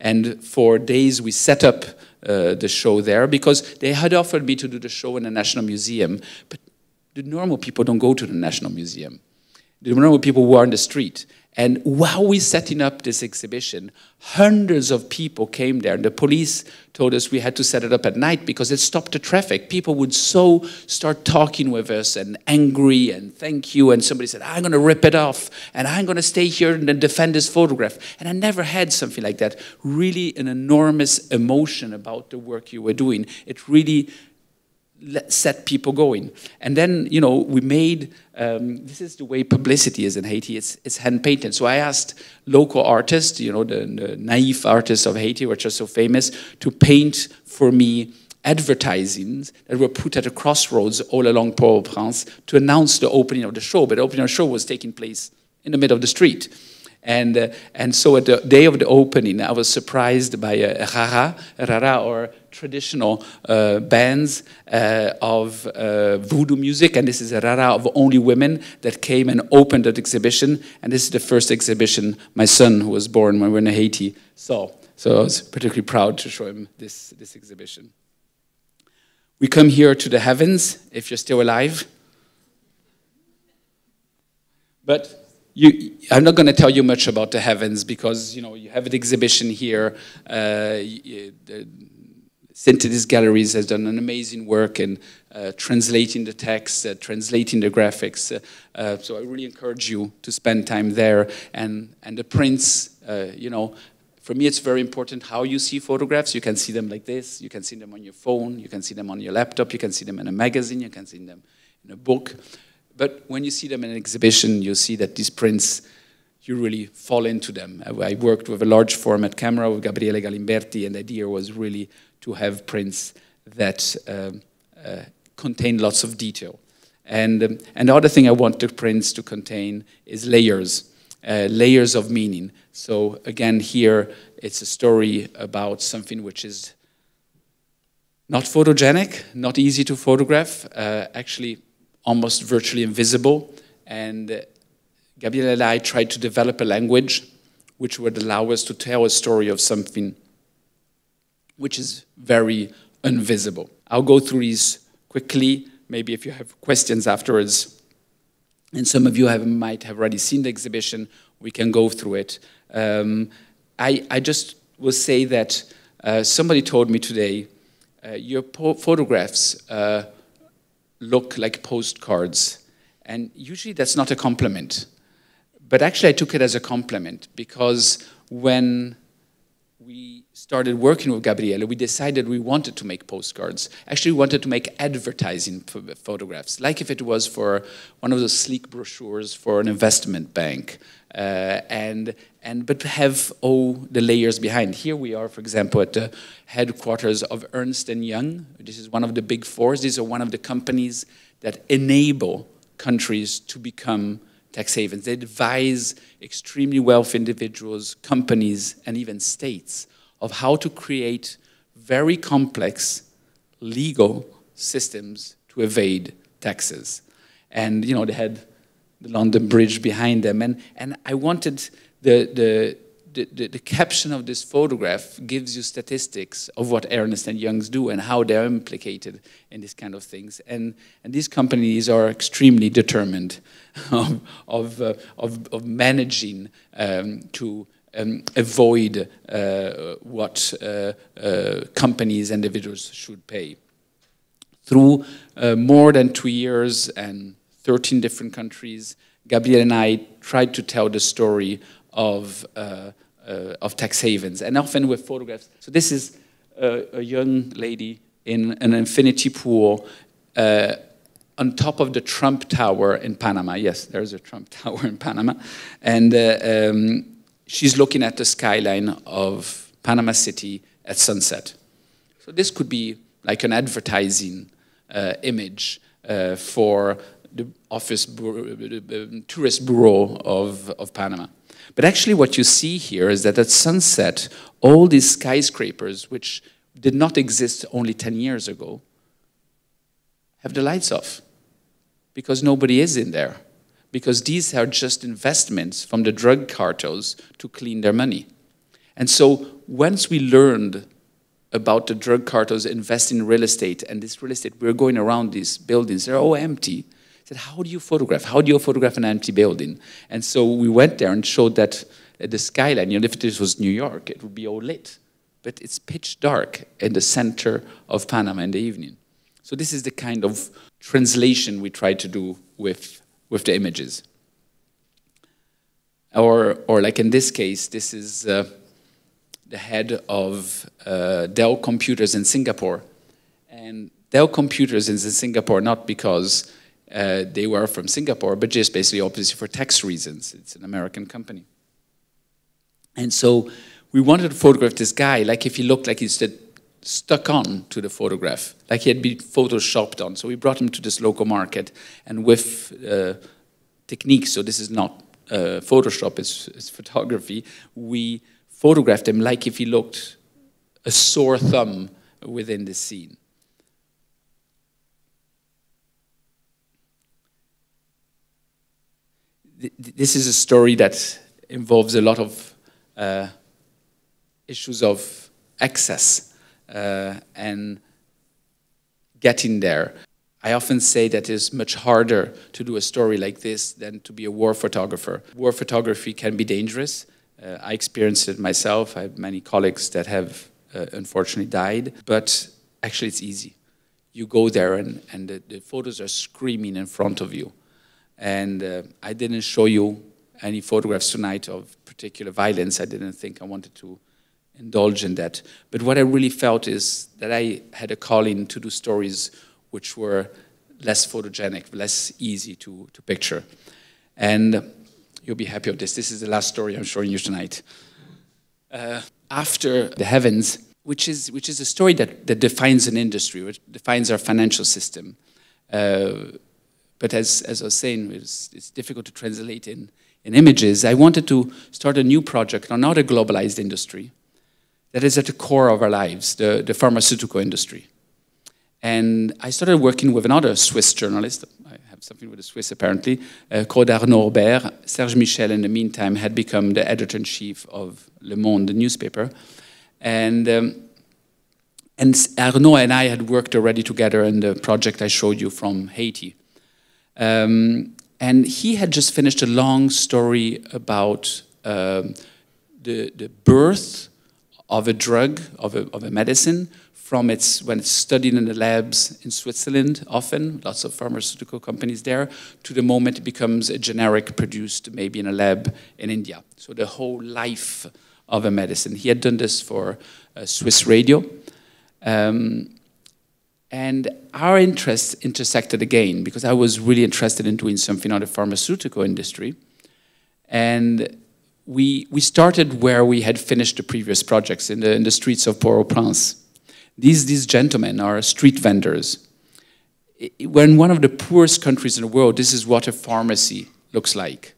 And for days we set up the show there, because they had offered me to do the show in the National Museum, but the normal people don't go to the National Museum. The normal people were on the street. And while we setting up this exhibition, hundreds of people came there. And the police told us we had to set it up at night because it stopped the traffic. People would so start talking with us and angry and thank you. And somebody said, I'm going to rip it off. And I'm going to stay here and defend this photograph. And I never had something like that. Really an enormous emotion about the work you were doing. It really set people going. And then, you know, we made, this is the way publicity is in Haiti, it's hand-painted. So I asked local artists, you know, the naive artists of Haiti, which are so famous, to paint for me advertisings that were put at a crossroads all along Port-au-Prince to announce the opening of the show. But the opening of the show was taking place in the middle of the street. And so at the day of the opening, I was surprised by a rara, or traditional bands of voodoo music. And this is a rara of only women that came and opened that exhibition. And this is the first exhibition my son, who was born when we were in Haiti, saw. So I was particularly proud to show him this exhibition. We come here to the heavens, if you're still alive. But I'm not going to tell you much about the heavens because you have an exhibition here. Synthesis Galleries has done an amazing work in translating the text, translating the graphics. So I really encourage you to spend time there. And the prints, for me it's very important how you see photographs. You can see them like this. You can see them on your phone. You can see them on your laptop. You can see them in a magazine. You can see them in a book. But when you see them in an exhibition, you see that these prints, you really fall into them. I worked with a large format camera with Gabriele Гаlimberti, and the idea was really to have prints that contain lots of detail. And the other thing I want the prints to contain is layers, layers of meaning. So again, here it's a story about something which is not photogenic, not easy to photograph, actually almost virtually invisible. And Gabriele and I tried to develop a language which would allow us to tell a story of something which is very invisible. I'll go through these quickly. Maybe if you have questions afterwards, and some of you might have already seen the exhibition, we can go through it. I just will say that somebody told me today, your photographs look like postcards. And usually that's not a compliment. But actually I took it as a compliment because when we started working with Gabriele, we decided we wanted to make postcards. Actually, we wanted to make advertising photographs, like if it was for one of those sleek brochures for an investment bank, but have all the layers behind. Here we are, for example, at the headquarters of Ernst & Young. This is one of the big fours. These are one of the companies that enable countries to become tax havens. They advise extremely wealthy individuals, companies, and even states of how to create very complex legal systems to evade taxes. And they had the London Bridge behind them. And I wanted the caption of this photograph gives you statistics of what Ernst & Young's do and how they're implicated in these kind of things. And these companies are extremely determined of managing to avoid what companies and individuals should pay. Through more than 2 years and 13 different countries, Gabriele and I tried to tell the story of tax havens, and often with photographs. So this is a young lady in an infinity pool on top of the Trump Tower in Panama. Yes, there's a Trump Tower in Panama. And she's looking at the skyline of Panama City at sunset. So this could be like an advertising image for the tourist bureau of Panama. But actually what you see here is that at sunset, all these skyscrapers, which did not exist only 10 years ago, have the lights off because nobody is in there. Because these are just investments from the drug cartels to clean their money. And so once we learned about the drug cartels investing in real estate, and this real estate, we're going around these buildings, they're all empty. I said, how do you photograph? How do you photograph an empty building? And so we went there and showed that the skyline, if this was New York, it would be all lit. But it's pitch dark in the center of Panama in the evening. So this is the kind of translation we try to do with the images. Or like in this case, this is the head of Dell Computers in Singapore. And Dell Computers is in Singapore not because they were from Singapore, but just basically obviously for tax reasons. It's an American company. And so we wanted to photograph this guy like if he looked like he's stuck on to the photograph, like he had been photoshopped on. So we brought him to this local market, and with techniques, so this is not Photoshop, it's photography, we photographed him like if he looked a sore thumb within the scene. This is a story that involves a lot of issues of access and getting there. I often say that it's much harder to do a story like this than to be a war photographer. War photography can be dangerous. I experienced it myself. I have many colleagues that have unfortunately died, but actually it's easy. You go there and the photos are screaming in front of you. And I didn't show you any photographs tonight of particular violence. I didn't think I wanted to indulge in that. But what I really felt is that I had a calling to do stories which were less photogenic, less easy to picture. And you'll be happy of this. This is the last story I'm showing you tonight. After the heavens, which is a story that defines an industry, which defines our financial system. But as I was saying, it's difficult to translate in images. I wanted to start a new project on another globalized industry that is at the core of our lives, the pharmaceutical industry. And I started working with another Swiss journalist, I have something with the Swiss apparently, called Arnaud Aubert. Serge Michel, in the meantime, had become the editor-in-chief of Le Monde, the newspaper. And Arnaud and I had worked already together in the project I showed you from Haiti. And he had just finished a long story about the birth of a drug, of a medicine, from when it's studied in the labs in Switzerland, often, lots of pharmaceutical companies there, to the moment it becomes a generic produced maybe in a lab in India. So the whole life of a medicine. He had done this for Swiss radio. And our interests intersected again, because I was really interested in doing something on the pharmaceutical industry. And we started where we had finished the previous projects, in the streets of Port-au-Prince. These gentlemen are street vendors. We're in one of the poorest countries in the world. This is what a pharmacy looks like,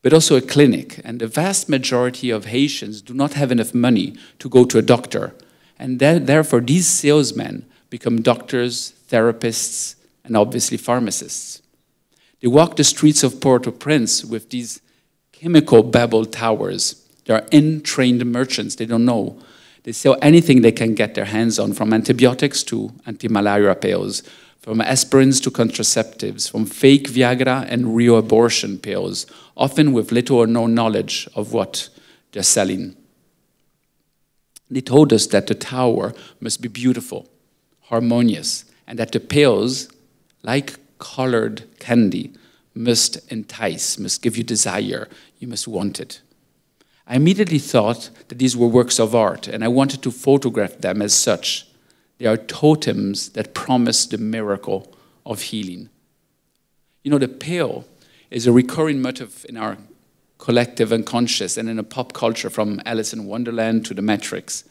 but also a clinic. And the vast majority of Haitians do not have enough money to go to a doctor. And therefore, these salesmen become doctors, therapists, and obviously pharmacists. They walk the streets of Port-au-Prince with these chemical Babel towers. They are untrained merchants. They don't know. They sell anything they can get their hands on, from antibiotics to anti-malaria pills, from aspirins to contraceptives, from fake Viagra and real abortion pills, often with little or no knowledge of what they're selling. They told us that the tower must be beautiful, harmonious, and that the pills, like colored candy, must entice, must give you desire. You must want it. I immediately thought that these were works of art, and I wanted to photograph them as such. They are totems that promise the miracle of healing. You know, the pill is a recurring motif in our collective unconscious and in a pop culture, from Alice in Wonderland to The Matrix.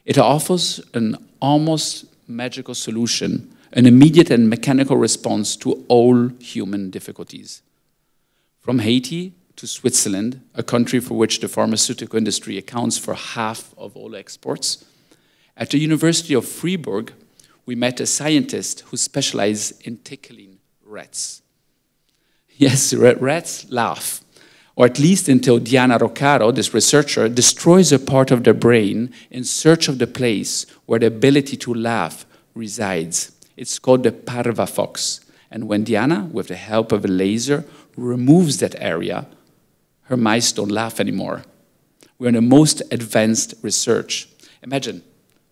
It offers an almost magical solution, an immediate and mechanical response to all human difficulties. From Haiti to Switzerland, a country for which the pharmaceutical industry accounts for half of all exports. At the University of Fribourg, we met a scientist who specialized in tickling rats. Yes, rats laugh, or at least until Diana Roccaro, this researcher, destroys a part of their brain in search of the place where the ability to laugh resides. It's called the parva fox. And when Diana, with the help of a laser, removes that area, her mice don't laugh anymore. We're in the most advanced research. Imagine,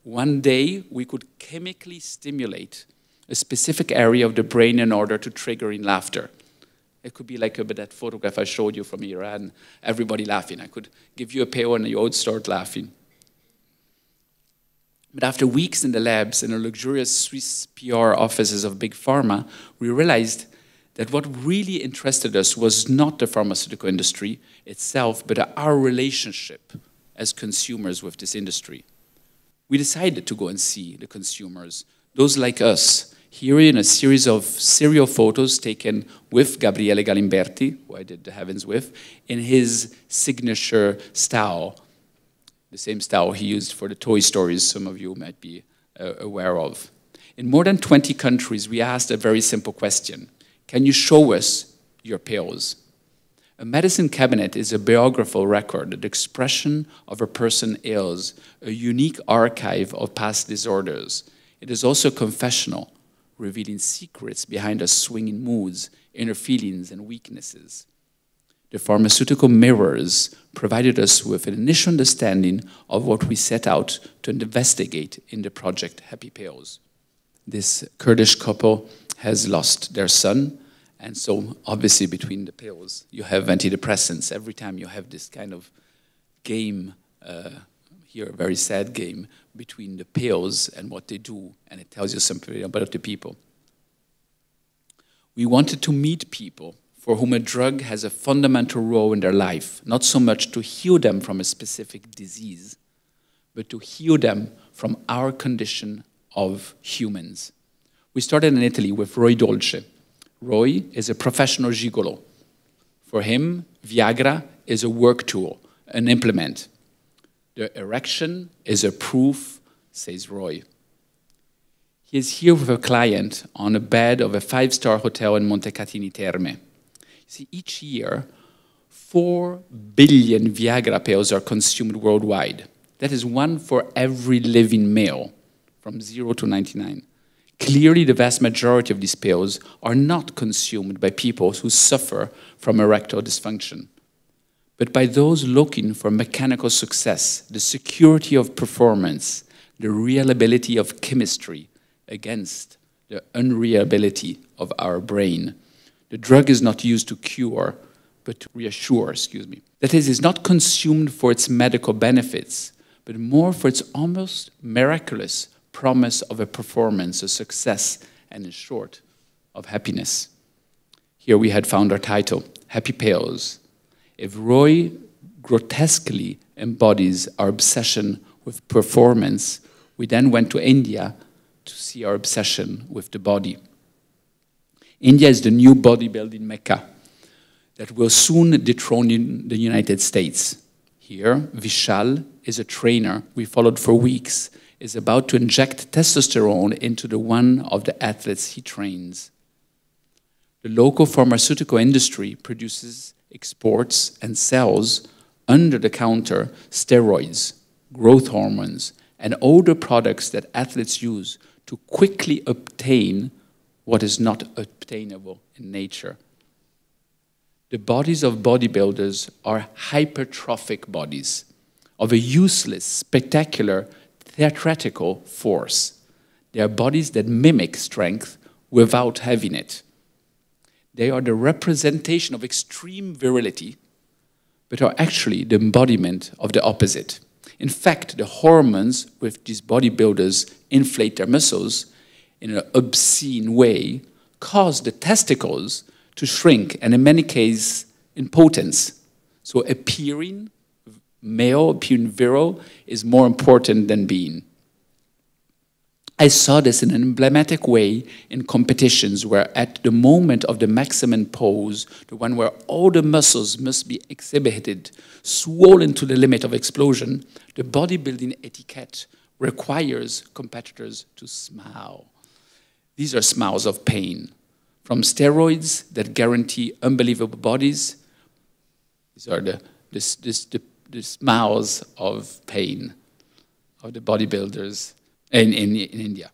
one day we could chemically stimulate a specific area of the brain in order to trigger in laughter. It could be like that photograph I showed you from Iran, everybody laughing. I could give you a pill and you would start laughing. But after weeks in the labs, in the luxurious Swiss PR offices of Big Pharma, we realized that what really interested us was not the pharmaceutical industry itself, but our relationship as consumers with this industry. We decided to go and see the consumers, those like us, here in a series of serial photos taken with Gabriele Galimberti, who I did The Heavens with, in his signature style, the same style he used for the Toy Stories some of you might be aware of. In more than 20 countries, we asked a very simple question. Can you show us your pills? A medicine cabinet is a biographical record, the expression of a person ills, a unique archive of past disorders. It is also confessional, revealing secrets behind our swinging moods, inner feelings, and weaknesses. The pharmaceutical mirrors provided us with an initial understanding of what we set out to investigate in the project Happy Pills. This Kurdish couple has lost their son, and so obviously between the pills you have antidepressants. Every time you have this kind of game, here a very sad game, between the pills and what they do, and it tells you something about the people. We wanted to meet people for whom a drug has a fundamental role in their life, not so much to heal them from a specific disease, but to heal them from our condition of humans. We started in Italy with Roy Dolce. Roy is a professional gigolo. For him, Viagra is a work tool, an implement. The erection is a proof, says Roy. He is here with a client on a bed of a 5-star hotel in Montecatini Terme. See, each year, 4 billion Viagra pills are consumed worldwide. That is 1 for every living male, from 0 to 99. Clearly, the vast majority of these pills are not consumed by people who suffer from erectile dysfunction, but by those looking for mechanical success, the security of performance, the reliability of chemistry against the unreliability of our brain. The drug is not used to cure, but to reassure, That is, it's not consumed for its medical benefits, but more for its almost miraculous promise of a performance, a success, and in short, of happiness. Here we had found our title, Happy Pills. If Roy grotesquely embodies our obsession with performance, we then went to India to see our obsession with the body. India is the new bodybuilding mecca that will soon dethrone the United States. Here, Vishal is a trainer we followed for weeks, is about to inject testosterone into the one of the athletes he trains. The local pharmaceutical industry produces, exports, and sells under-the-counter steroids, growth hormones, and other products that athletes use to quickly obtain what is not obtainable in nature. The bodies of bodybuilders are hypertrophic bodies of a useless, spectacular, theatrical force. They are bodies that mimic strength without having it. They are the representation of extreme virility, but are actually the embodiment of the opposite. In fact, the hormones with these bodybuilders inflate their muscles in an obscene way cause the testicles to shrink, and in many cases, impotence. So appearing male, appearing virile, is more important than being. I saw this in an emblematic way in competitions where at the moment of the maximum pose, the one where all the muscles must be exhibited, swollen to the limit of explosion, the bodybuilding etiquette requires competitors to smile. These are smiles of pain. From steroids that guarantee unbelievable bodies, these are the smiles of pain of the bodybuilders in India.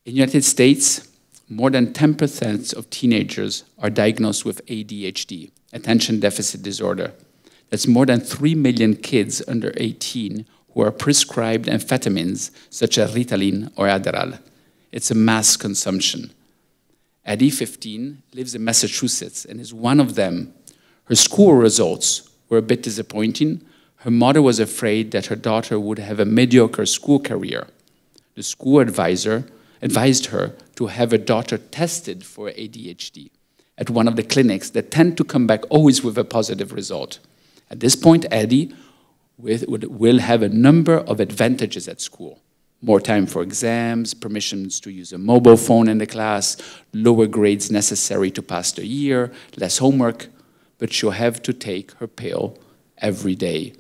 In the United States, more than 10% of teenagers are diagnosed with ADHD, attention deficit disorder. That's more than 3 million kids under 18 who are prescribed amphetamines such as Ritalin or Adderall. It's a mass consumption. Addie, 15, lives in Massachusetts and is one of them. Her school results were a bit disappointing. Her mother was afraid that her daughter would have a mediocre school career. The school advisor advised her to have her daughter tested for ADHD at one of the clinics that tend to come back always with a positive result. At this point, Addie will have a number of advantages at school. More time for exams, permissions to use a mobile phone in the class, lower grades necessary to pass the year, less homework, but she'll have to take her pill every day.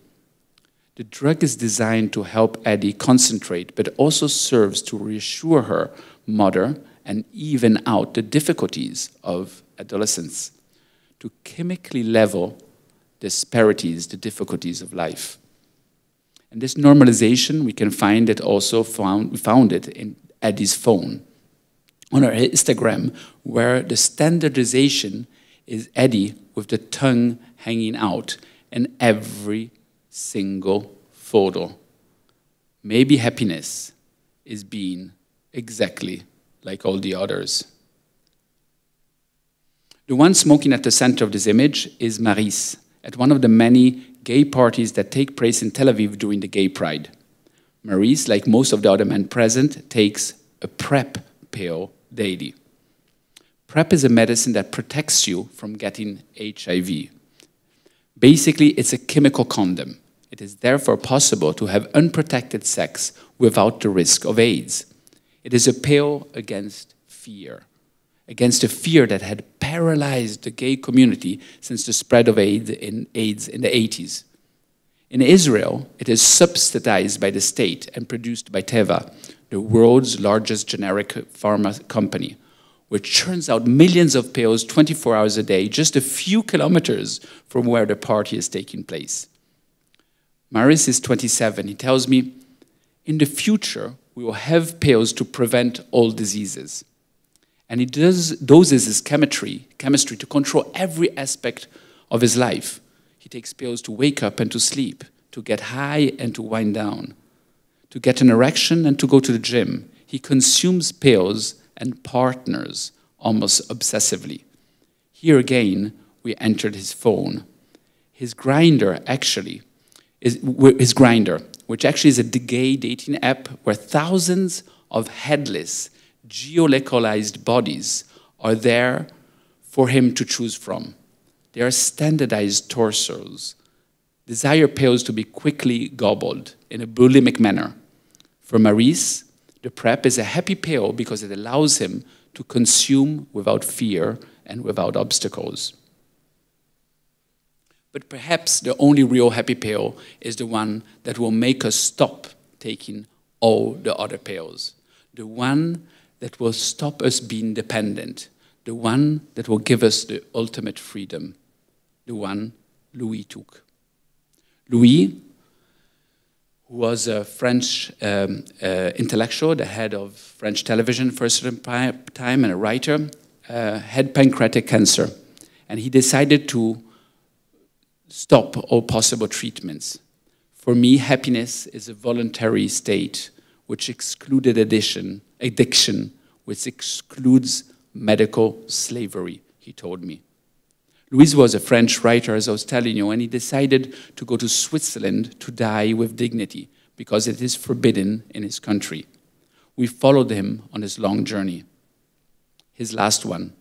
The drug is designed to help Addie concentrate, but also serves to reassure her mother and even out the difficulties of adolescence, to chemically level disparities, the difficulties of life. And this normalization, we can find it also found it in Eddie's phone. On her Instagram, where the standardization is Eddie with the tongue hanging out in every single photo. Maybe happiness is being exactly like all the others. The one smoking at the center of this image is Maris, at one of the many gay parties that take place in Tel Aviv during the Gay Pride. Maris, like most of the other men present, takes a PrEP pill daily. PrEP is a medicine that protects you from getting HIV. Basically, it's a chemical condom. It is therefore possible to have unprotected sex without the risk of AIDS. It is a pill against fear, against a fear that had paralyzed the gay community since the spread of AIDS in the 80s. In Israel, it is subsidized by the state and produced by Teva, the world's largest generic pharma company, which churns out millions of pills 24 hours a day, just a few kilometers from where the party is taking place. Maris is 27. He tells me, in the future, we will have pills to prevent all diseases. And he doses his chemistry to control every aspect of his life. He takes pills to wake up and to sleep, to get high and to wind down, to get an erection and to go to the gym. He consumes pills and partners almost obsessively. Here again, we entered his phone. His Grindr, which actually is a gay dating app where thousands of headless, geolocalized bodies are there for him to choose from. They are standardized torsos, desire pills to be quickly gobbled in a bulimic manner. For Maurice, the PrEP is a happy pill because it allows him to consume without fear and without obstacles. But perhaps the only real happy pill is the one that will make us stop taking all the other pills. The one that will stop us being dependent. The one that will give us the ultimate freedom. The one Louis took. Louis, who was a French intellectual, the head of French television for a certain time, and a writer, had pancreatic cancer. And he decided to stop all possible treatments. For me, happiness is a voluntary state which excluded addiction, which excludes medical slavery, he told me. Louis was a French writer, as I was telling you, and he decided to go to Switzerland to die with dignity because it is forbidden in his country. We followed him on his long journey, his last one,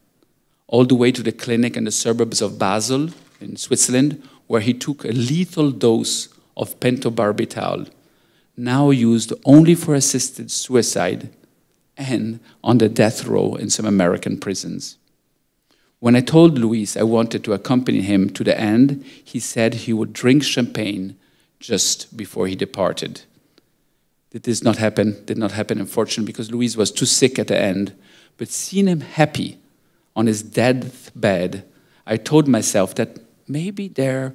all the way to the clinic in the suburbs of Basel in Switzerland, where he took a lethal dose of pentobarbital, now used only for assisted suicide and on the death row in some American prisons. When I told Louis I wanted to accompany him to the end, he said he would drink champagne just before he departed. It did not happen, unfortunately, because Louis was too sick at the end. But seeing him happy on his deathbed, I told myself that maybe that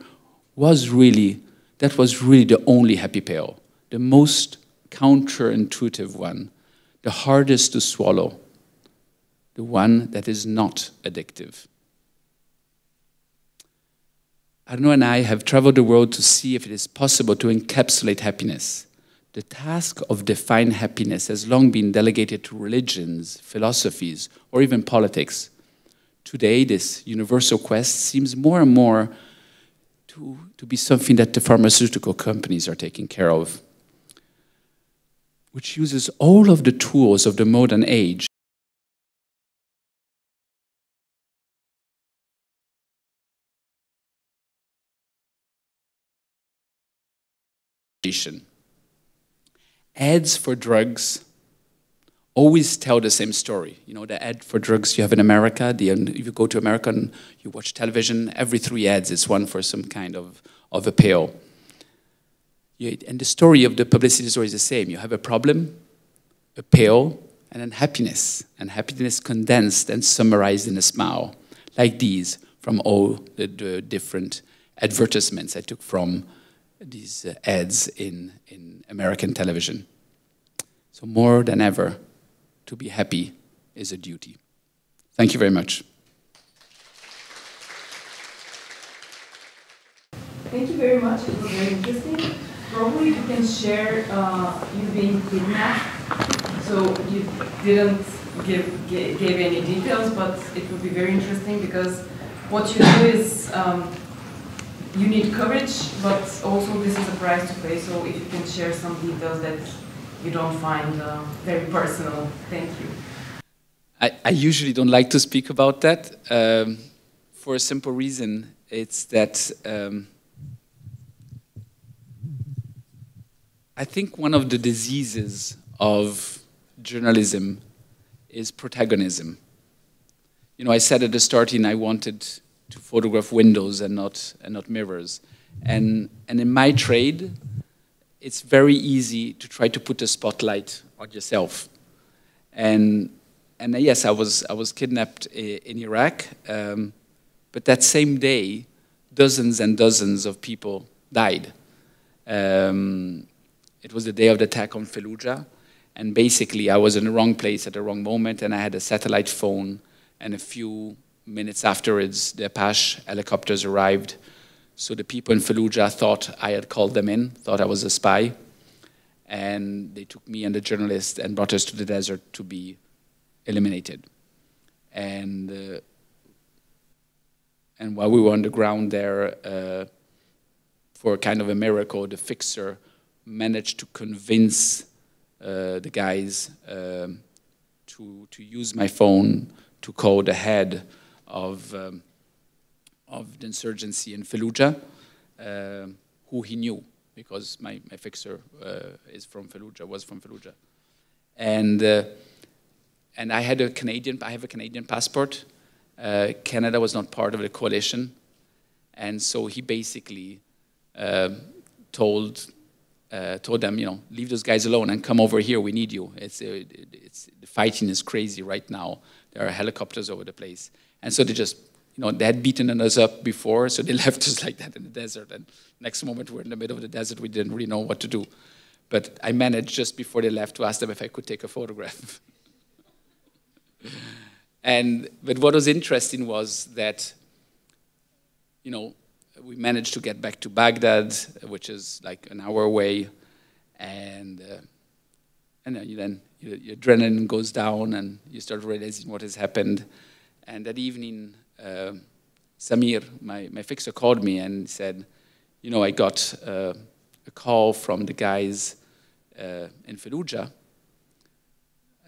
was really the only happy pill, the most counterintuitive one, the hardest to swallow, the one that is not addictive. Arnaud and I have traveled the world to see if it is possible to encapsulate happiness. The task of defining happiness has long been delegated to religions, philosophies, or even politics. Today, this universal quest seems more and more to be something that the pharmaceutical companies are taking care of, which uses all of the tools of the modern age Ads for drugs always tell the same story. You know, the ad for drugs you have in America, if you go to America and you watch television, every 3 ads it's one for some kind of a pill. And the story of the publicity story is the same. You have a problem, a pill, and then happiness. And happiness condensed and summarized in a smile, like these from all the different advertisements I took from ads in American television. So more than ever, to be happy is a duty. Thank you very much. Thank you very much. It was very interesting. Probably you can share you being kidnapped. So you didn't give any details, but it would be very interesting because what you do is you need courage, but also this is a price to pay. So if you can share some details that you don't find very personal. Thank you. I usually don't like to speak about that for a simple reason. It's that I think one of the diseases of journalism is protagonism. You know, I said at the starting I wanted to photograph windows and not mirrors. And in my trade, it's very easy to try to put a spotlight on yourself. And yes, I was kidnapped in Iraq, but that same day, dozens and dozens of people died. It was the day of the attack on Fallujah, and basically I was in the wrong place at the wrong moment, and I had a satellite phone, and a few minutes afterwards, the Apache helicopters arrived. So the people in Fallujah thought I had called them in, thought I was a spy, and they took me and the journalist and brought us to the desert to be eliminated. And while we were on the ground there, for a kind of a miracle, the fixer managed to convince the guys to use my phone to call the head of the insurgency in Fallujah, who he knew, because my fixer was from Fallujah. And I had I have a Canadian passport. Canada was not part of the coalition. And so he basically told them, you know, leave those guys alone and come over here. We need you. The fighting is crazy right now. There are helicopters over the place. And so they just, you know, they had beaten us up before, so they left us like that in the desert. And next moment, we're in the middle of the desert. We didn't really know what to do. But I managed just before they left to ask them if I could take a photograph. But what was interesting was that, you know, we managed to get back to Baghdad, which is like an hour away, and then your adrenaline goes down, and you start realizing what has happened. And that evening, Samir, my fixer, called me and said, you know, I got a call from the guys in Fallujah,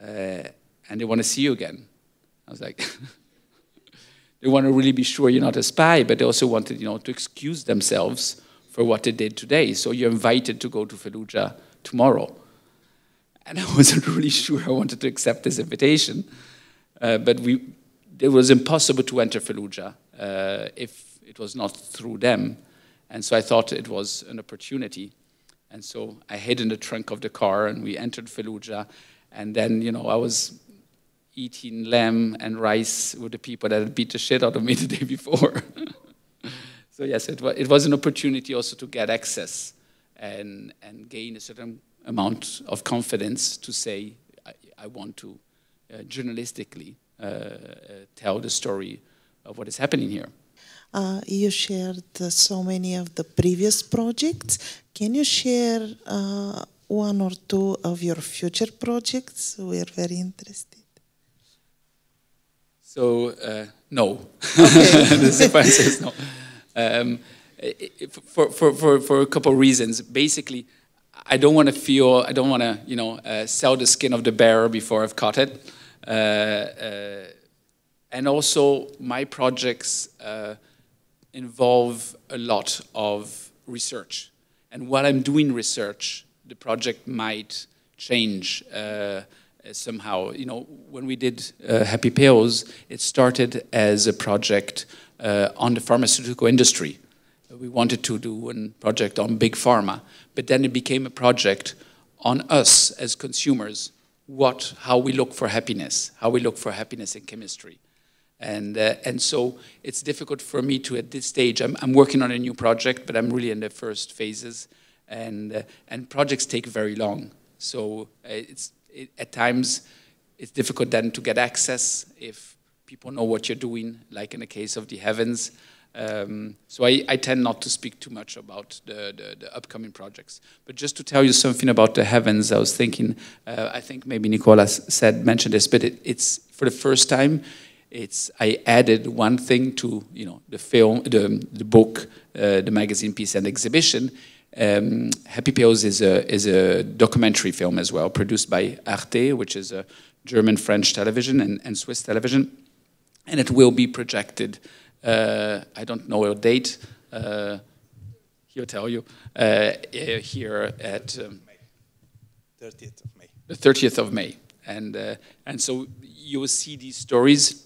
and they want to see you again. I was like, they want to really be sure you're not a spy, but they also wanted, you know, to excuse themselves for what they did today. So you're invited to go to Fallujah tomorrow. And I wasn't really sure I wanted to accept this invitation, but it was impossible to enter Fallujah if it was not through them. And so I thought it was an opportunity. And so I hid in the trunk of the car, and we entered Fallujah. And then, you know, I was eating lamb and rice with the people that had beat the shit out of me the day before. So yes, it was an opportunity also to get access and gain a certain amount of confidence to say, I want to journalistically tell the story of what is happening here. You shared so many of the previous projects. Can you share one or two of your future projects? We are very interested. So, no. Okay. The simple answer is no. For a couple of reasons. Basically, I don't want to you know, sell the skin of the bear before I've caught it. And also, my projects involve a lot of research. And while I'm doing research, the project might change somehow. You know, when we did Happy Pills, it started as a project on the pharmaceutical industry. We wanted to do a project on big pharma, but then it became a project on us as consumers, how we look for happiness in chemistry. And so it's difficult for me to, at this stage, I'm working on a new project, but I'm really in the first phases, and projects take very long. So at times, it's difficult then to get access if people know what you're doing, like in the case of the Heavens. So I tend not to speak too much about the upcoming projects. But just to tell you something about the Heavens, I was thinking, I think maybe Nikola mentioned this, but it's for the first time, I added one thing to the film, the book, the magazine piece, and the exhibition. Happy Pills is a documentary film as well, produced by Arte, which is a German-French television and Swiss television, and it will be projected. I don't know a date. He'll tell you here at 30th of May. The 30th of May, and so you will see these stories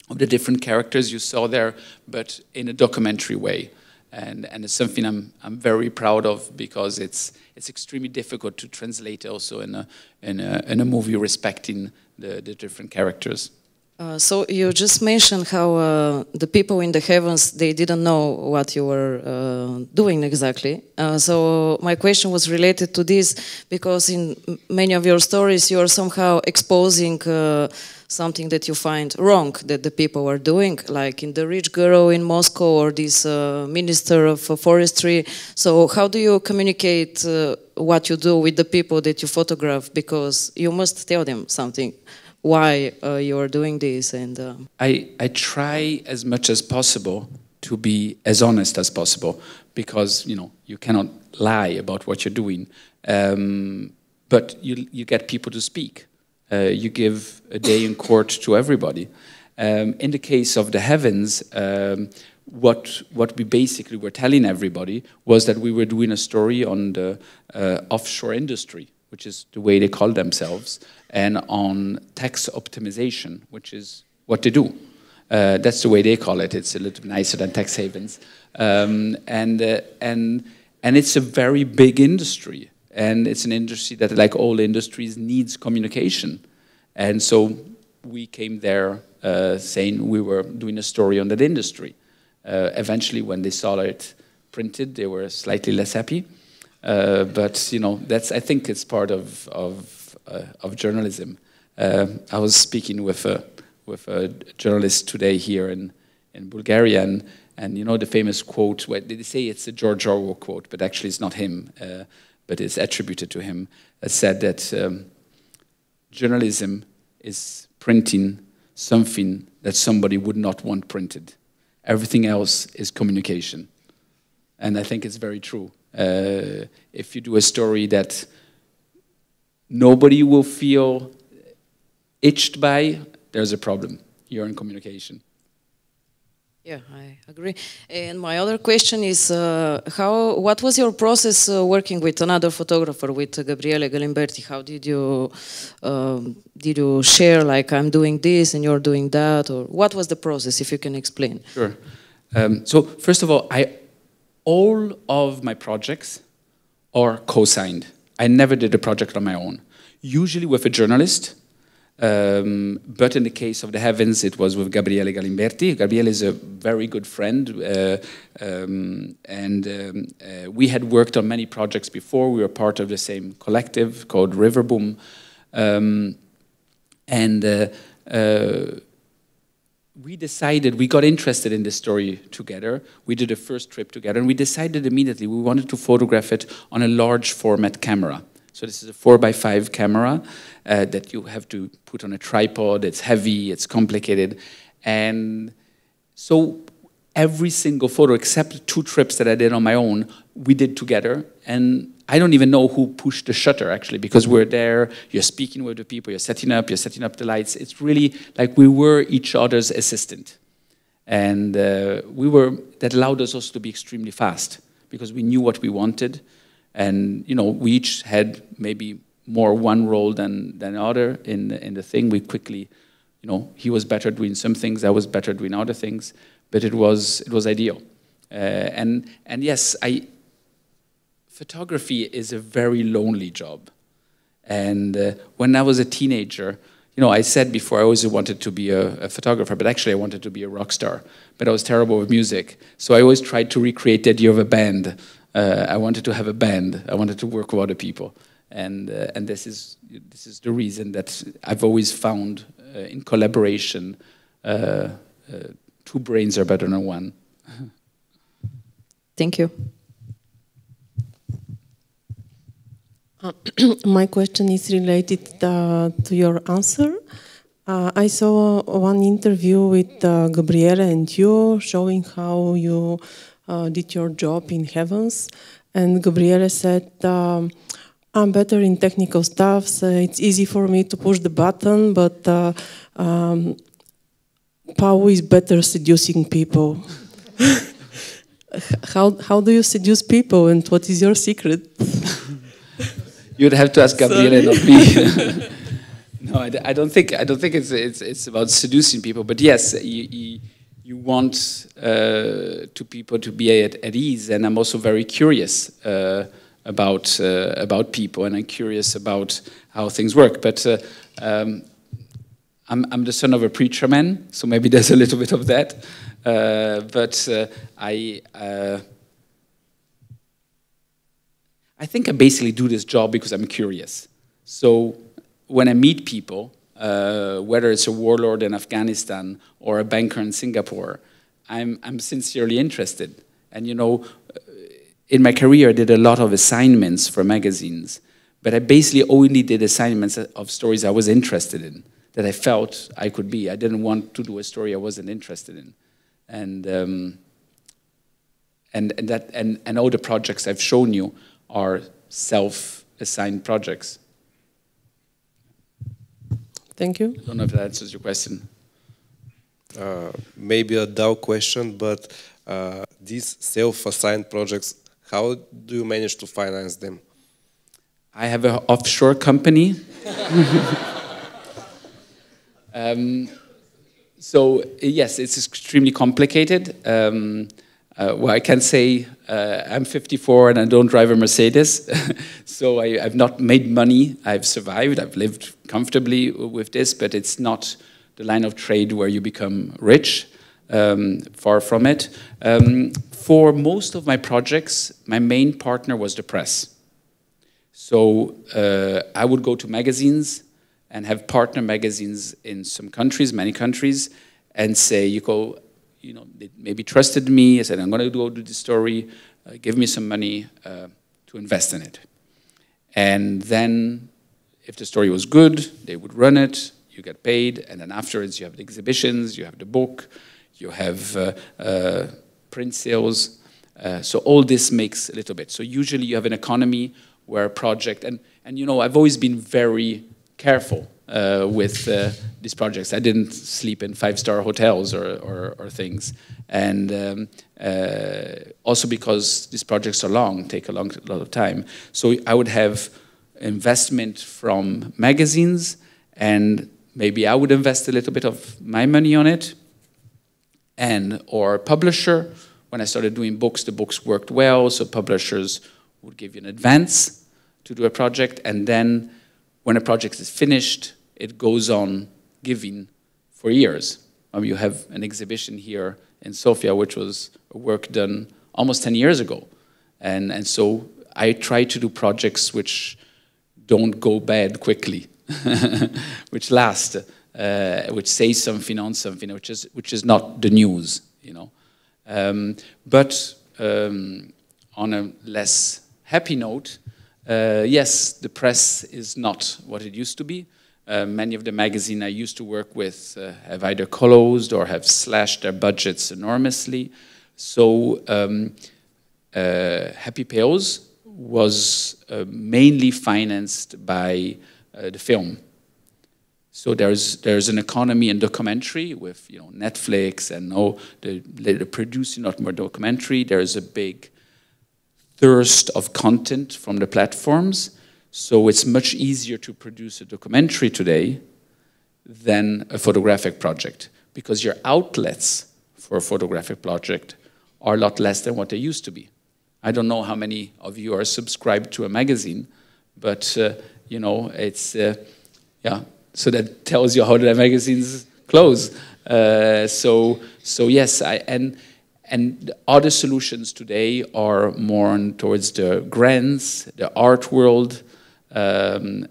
of the different characters you saw there, but in a documentary way, and it's something I'm very proud of, because it's extremely difficult to translate also in a movie respecting the different characters. So you just mentioned how the people in the Heavens, they didn't know what you were doing exactly. So my question was related to this, because in many of your stories you are somehow exposing something that you find wrong that the people are doing, like in The Rich Girl in Moscow, or this Minister of Forestry. So how do you communicate what you do with the people that you photograph? Because you must tell them something. Why you are doing this, and I try as much as possible to be as honest as possible, because you cannot lie about what you're doing, but you get people to speak. You give a day in court to everybody. In the case of the Heavens, what we basically were telling everybody was that we were doing a story on the offshore industry, which is the way they call themselves, and on tax optimization, which is what they do. That's the way they call it. It's a little nicer than tax havens. And it's a very big industry. And it's an industry that, like all industries, needs communication. And so we came there saying we were doing a story on that industry. Eventually, when they saw it printed, they were slightly less happy. But I think it's part of journalism. I was speaking with a journalist today here in Bulgaria, and the famous quote where they say it's a George Orwell quote, but actually it's not him, but it's attributed to him. That said that journalism is printing something that somebody would not want printed. Everything else is communication, and I think it's very true. If you do a story that nobody will feel itched by, there's a problem. You're in communication. Yeah, I agree. And my other question is, what was your process working with another photographer, with Gabriele Galимberти? How did you share, like, I'm doing this and you're doing that, or what was the process, if you can explain? Sure. So first of all of my projects are co-signed. I never did a project on my own. Usually with a journalist, but in the case of the Heavens, it was with Gabriele Galимberти. Gabriele is a very good friend, and we had worked on many projects before. We were part of the same collective called Riverboom, we got interested in this story together. We did a first trip together, and we decided immediately we wanted to photograph it on a large format camera. So this is a 4x5 camera that you have to put on a tripod. It's heavy, it's complicated. And so every single photo, except 2 trips that I did on my own, we did together. And I don't even know who pushed the shutter, actually, because we're there, you're speaking with the people, you're setting up the lights. It's really like we were each other's assistant. And that allowed us also to be extremely fast, because we knew what we wanted. And, we each had maybe more one role than the other in the thing. We quickly, he was better doing some things, I was better doing other things, but it was ideal. And yes, photography is a very lonely job. And when I was a teenager, you know, I said before I always wanted to be a photographer, but actually I wanted to be a rock star. But I was terrible with music. So I always tried to recreate the idea of a band. I wanted to have a band. I wanted to work with other people. And this is the reason that I've always found in collaboration, two brains are better than one. Thank you. My question is related to your answer. I saw one interview with Gabriele and you showing how you did your job in Heavens. And Gabriele said, I'm better in technical stuff, so it's easy for me to push the button, but Paolo is better seducing people. How do you seduce people, and what is your secret? You'd have to ask Gabriele, not me. No, I don't think it's about seducing people, but yes, you want people to be at ease, and I'm also very curious about people, and I'm curious about how things work. But I'm the son of a preacher man, so maybe there's a little bit of that. I think I basically do this job because I'm curious. So when I meet people, whether it's a warlord in Afghanistan or a banker in Singapore, I'm sincerely interested. And you know, in my career, I did a lot of assignments for magazines, but I basically only did assignments of stories I was interested in, that I felt I could be. I didn't want to do a story I wasn't interested in. And all the projects I've shown you are self-assigned projects. Thank you. I don't know if that answers your question. Maybe a dull question, but these self-assigned projects, how do you manage to finance them? I have an offshore company. So yes, it's extremely complicated. Well, I can say I'm 54 and I don't drive a Mercedes, so I've not made money. I've survived. I've lived comfortably with this, but it's not the line of trade where you become rich. Far from it. For most of my projects, my main partner was the press. So I would go to magazines and have partner magazines in some countries, many countries, and say, you know, they maybe trusted me. I said, I'm going to go do this story. Give me some money to invest in it. And then, if the story was good, they would run it. You get paid, and then afterwards, you have the exhibitions, you have the book, you have print sales. So all this makes a little bit. So usually, you have an economy where a project, and you know, I've always been very careful with these projects. I didn't sleep in 5-star hotels or things. And also because these projects are long, take a lot of time. So I would have investment from magazines, and maybe I would invest a little bit of my money on it, or publisher. When I started doing books, the books worked well, so publishers would give you an advance to do a project, and then when a project is finished, it goes on giving for years. You have an exhibition here in Sofia, which was a work done almost 10 years ago. And so I try to do projects which don't go bad quickly, which last, which say something on something, which is not the news, you know. But on a less happy note, yes, the press is not what it used to be. Many of the magazines I used to work with have either closed or have slashed their budgets enormously. So Happy Pails was mainly financed by the film. So there's an economy in documentary with, you know, Netflix and they're producing a lot more documentary. There's a big thirst of content from the platforms. So it's much easier to produce a documentary today than a photographic project, because your outlets for a photographic project are a lot less than what they used to be. I don't know how many of you are subscribed to a magazine, but you know, it's yeah, So that tells you how the magazines close. So yes, and the other solutions today are more on towards the grants, the art world, and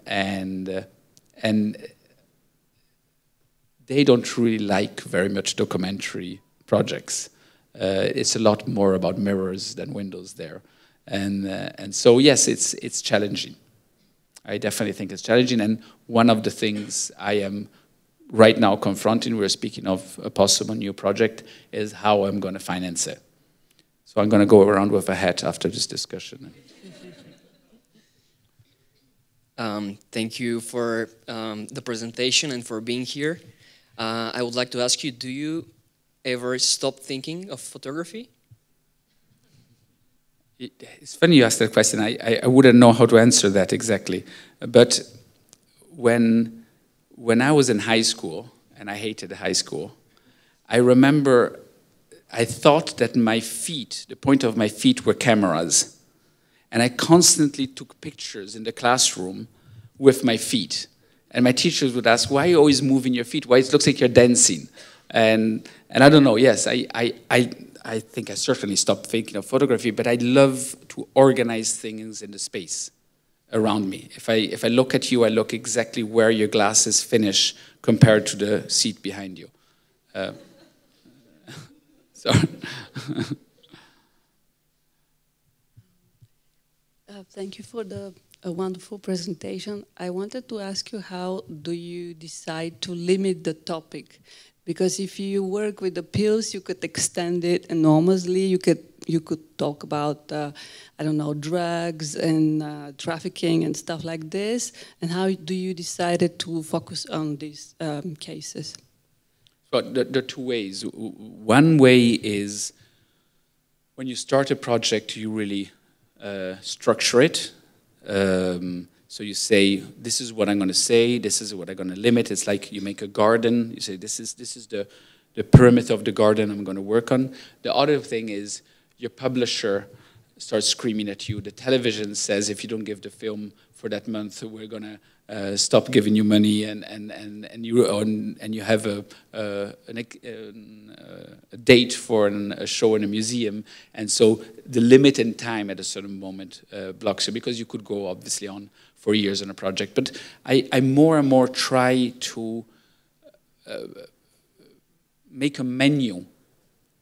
they don't really like very much documentary projects. It's a lot more about mirrors than windows there, and so yes, it's challenging. I definitely think it's challenging, and one of the things I am right now confronting, we're speaking of a possible new project, is how I'm going to finance it. So I'm going to go around with a hat after this discussion. Thank you for the presentation and for being here. I would like to ask you, do you ever stop thinking of photography? It's funny you asked that question. I wouldn't know how to answer that exactly. But when I was in high school, and I hated high school, I remember I thought that my feet, the point of my feet were cameras. And I constantly took pictures in the classroom with my feet. And my teachers would ask, why are you always moving your feet? Why it looks like you're dancing? And I don't know, yes, I think I certainly stopped thinking of photography, but I love to organize things in the space around me. If I look at you, I look exactly where your glasses finish compared to the seat behind you. Sorry. Thank you for the wonderful presentation. I wanted to ask you, how do you decide to limit the topic? Because if you work with the pills, you could extend it enormously. You could talk about, I don't know, drugs and trafficking and stuff like this. And how do you decide to focus on these cases? So there are two ways. One way is when you start a project, you really structure it. So you say, this is what I'm going to say, this is what I'm going to limit. It's like you make a garden. You say, this is the perimeter of the garden I'm going to work on. The other thing is your publisher starts screaming at you. The television says, if you don't give the film for that month, we're going to stop giving you money, and you have a date for a show in a museum, and so the limit in time at a certain moment blocks you, because you could go obviously on for years on a project. But I more and more try to make a menu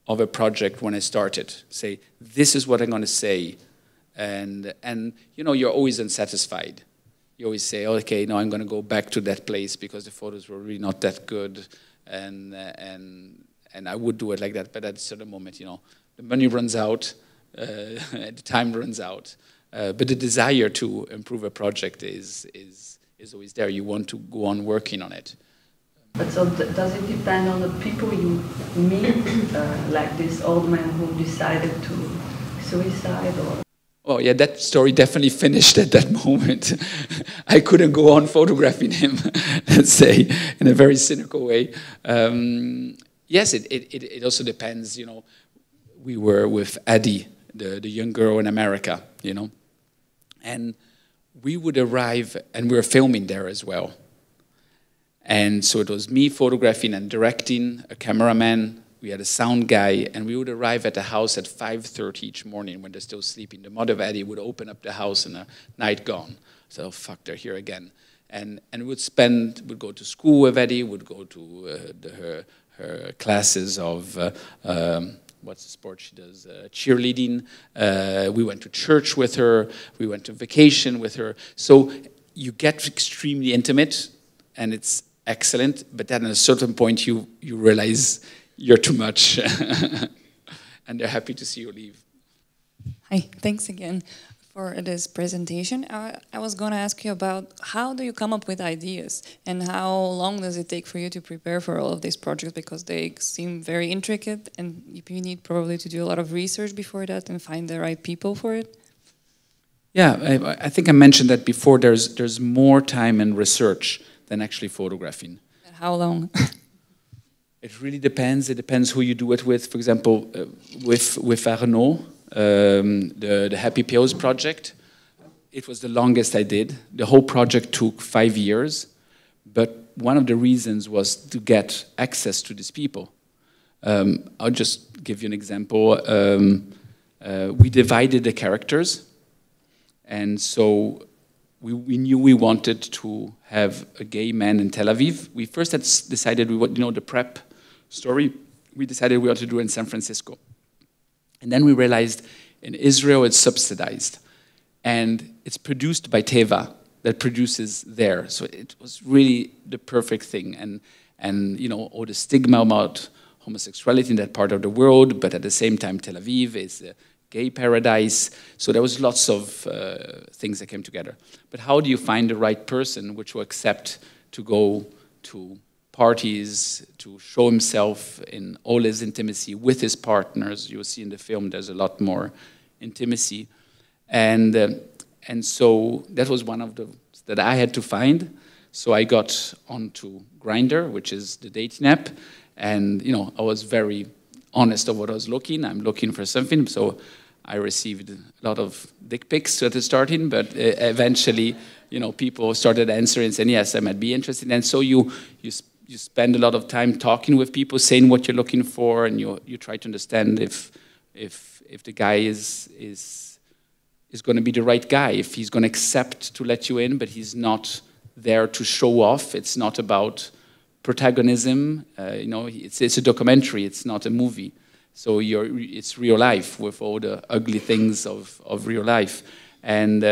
of a project when I start it. Say, this is what I'm going to say, and you know, you're always unsatisfied. You always say, oh, okay, now I'm going to go back to that place because the photos were really not that good, and I would do it like that. But at a certain moment, you know, the money runs out, the time runs out, but the desire to improve a project is always there. You want to go on working on it. But so does it depend on the people you meet, like this old man who decided to suicide, or? Oh yeah, that story definitely finished at that moment. I couldn't go on photographing him, let's say, in a very cynical way. Yes, it also depends, you know. We were with Addie, the young girl in America, you know. And we would arrive, and we were filming there as well. And so it was me photographing and directing, a cameraman. We had a sound guy, and we would arrive at the house at 5:30 each morning when they're still sleeping. The mother of Eddie would open up the house and a night gone. So, oh, fuck, they're here again. And we'd go to school with Eddie, would go to her classes of, what's the sport she does, cheerleading. We went to church with her. We went to vacation with her. So you get extremely intimate, and it's excellent, but then at a certain point you realize you're too much, and they're happy to see you leave. Hi, thanks again for this presentation. I was going to ask you about how do you come up with ideas, and how long does it take for you to prepare for all of these projects, because they seem very intricate, and you need probably to do a lot of research before that and find the right people for it. Yeah, I think I mentioned that before. There's more time in research than actually photographing. And how long? It really depends. It depends who you do it with. For example, with Arnaud, the Happy Pills project, it was the longest I did. The whole project took 5 years, But one of the reasons was to get access to these people. I'll just give you an example. We divided the characters, and so we knew we wanted to have a gay man in Tel Aviv. We first had decided, the prep story, we decided we ought to do it in San Francisco. And then we realized in Israel it's subsidized. And it's produced by Teva, that produces there. So it was really the perfect thing. And all the stigma about homosexuality in that part of the world, but at the same time Tel Aviv is a gay paradise. So there was lots of things that came together. But how do you find the right person which will accept to go to parties, to show himself in all his intimacy with his partners? You'll see in the film there's a lot more intimacy. And so that was one of the that I had to find. So I got onto Grindr, which is the dating app, and I was very honest of what I was looking. I'm looking for something, so I received a lot of dick pics at the starting, but eventually, people started answering and saying, yes, I might be interested. And so you spend a lot of time talking with people, saying what you're looking for, and you try to understand if the guy is going to be the right guy, if he's going to accept to let you in, but he's not there to show off. It's not about protagonism. It's a documentary. It's not a movie. So it's real life with all the ugly things of real life. And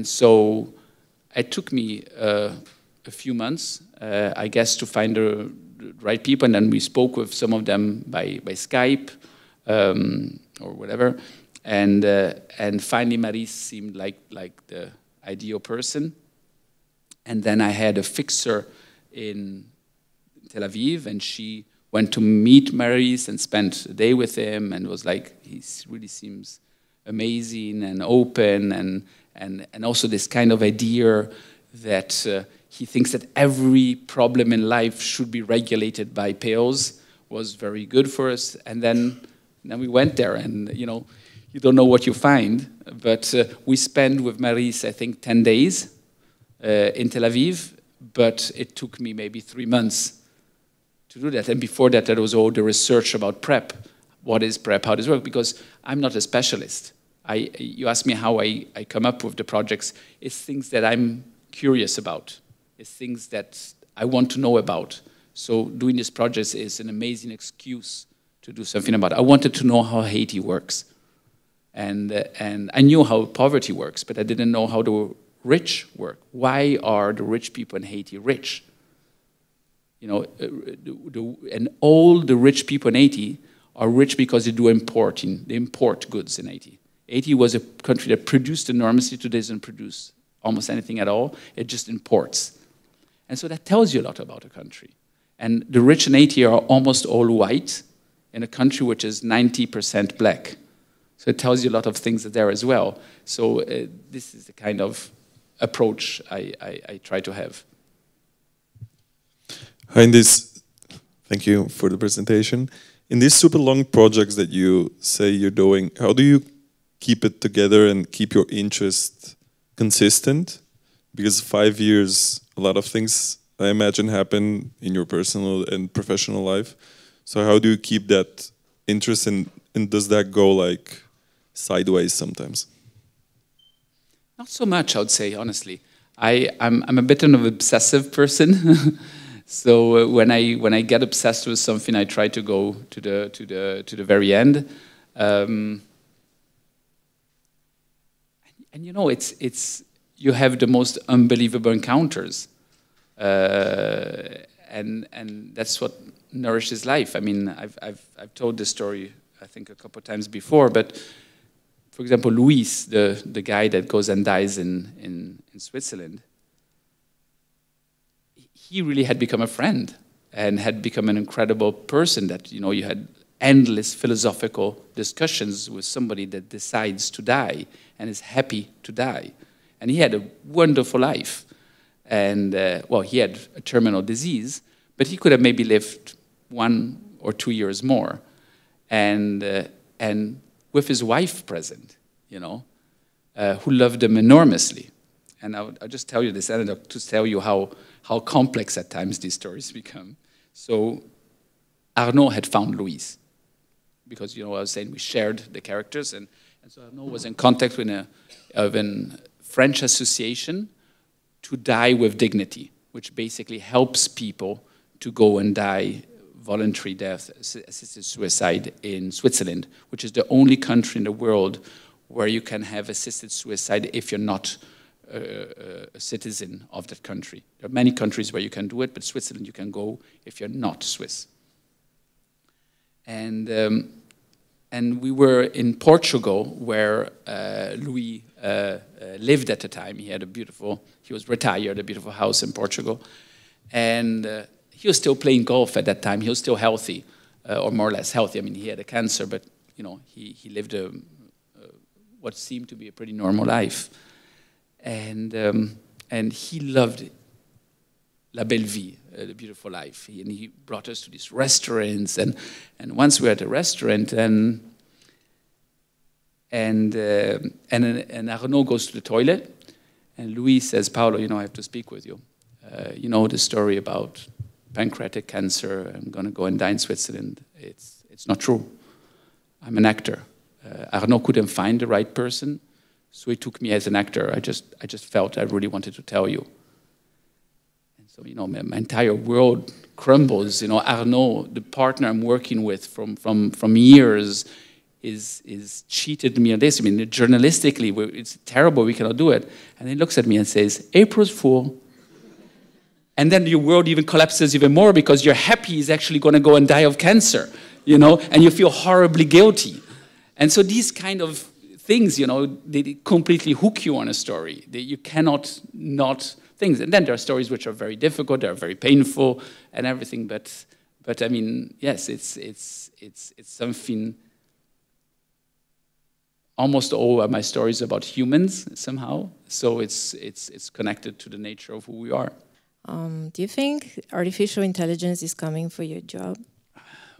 so it took me a few months, I guess, to find the right people. And then we spoke with some of them by Skype or whatever. And finally, Maris seemed like the ideal person. And then I had a fixer in Tel Aviv, and she went to meet Maris and spent a day with him, and was like, he really seems amazing and open, and also this kind of idea that he thinks that every problem in life should be regulated by pills was very good for us. And then we went there, and you don't know what you find, but we spent with Maris, I think, 10 days in Tel Aviv, but it took me maybe 3 months to do that. And before that, there was all the research about PrEP. What is PrEP? How does it work? Because I'm not a specialist. You ask me how I come up with the projects. It's things that I'm curious about. It's things that I want to know about. So doing this project is an amazing excuse to do something about it. I wanted to know how Haiti works. And I knew how poverty works, but I didn't know how the rich work. Why are the rich people in Haiti rich? And all the rich people in Haiti are rich because they import goods in Haiti. Haiti was a country that produced enormously. Today doesn't produce almost anything at all. It just imports. And so that tells you a lot about a country. And the rich in Haiti are almost all white in a country which is 90% black. So it tells you a lot of things there as well. So this is the kind of approach I try to have. Hi, thank you for the presentation. In these super long projects that you say you're doing, how do you keep it together and keep your interest consistent? Because 5 years, a lot of things, I imagine, happen in your personal and professional life. So how do you keep that interest, and does that go like sideways sometimes? Not so much, I would say, honestly. I'm a bit of an obsessive person. So when I get obsessed with something, I try to go to the very end. And it's you have the most unbelievable encounters, and that's what nourishes life. I mean, I've told this story I think a couple of times before, but for example, Luis, the guy that goes and dies in Switzerland, he really had become a friend and had become an incredible person that, you had endless philosophical discussions with somebody that decides to die and is happy to die. And he had a wonderful life. And, well, he had a terminal disease, but he could have maybe lived 1 or 2 years more. And with his wife present, who loved him enormously. And I'll just tell you this anecdote to tell you how complex at times these stories become. So Arnaud had found Louise, because, you know, I was saying we shared the characters, and so Arnaud was in contact with a French association to die with dignity, which basically helps people to go and die voluntary death, assisted suicide in Switzerland, which is the only country in the world where you can have assisted suicide if you're not a citizen of that country. There are many countries where you can do it, but Switzerland you can go if you're not Swiss. And we were in Portugal, where Louis lived at the time. He was retired, a beautiful house in Portugal. And he was still playing golf at that time. He was still healthy, or more or less healthy. I mean, he had a cancer, but, you know, he lived what seemed to be a pretty normal life. And he loved la belle vie, the beautiful life. And he brought us to these restaurants. And once we were at a restaurant, and Arnaud goes to the toilet, and Louis says, "Paolo, you know, I have to speak with you. You know the story about pancreatic cancer. I'm going to go and die in Switzerland. It's not true. I'm an actor." Arnaud couldn't find the right person, so he took me as an actor. I just felt I really wanted to tell you. And so, you know, my entire world crumbles. You know, Arnaud, the partner I'm working with from years, is cheated me on this. I mean, journalistically, it's terrible. We cannot do it. And he looks at me and says, "April's Fool." And then your world even collapses even more, because you're happy he's actually going to go and die of cancer, you know, and you feel horribly guilty. And so these kind of things, you know, they completely hook you on a story. You cannot not things. And then there are stories which are very difficult, they're very painful and everything. But I mean, yes, it's something. Almost all of my stories about humans somehow. So it's connected to the nature of who we are. Do you think artificial intelligence is coming for your job?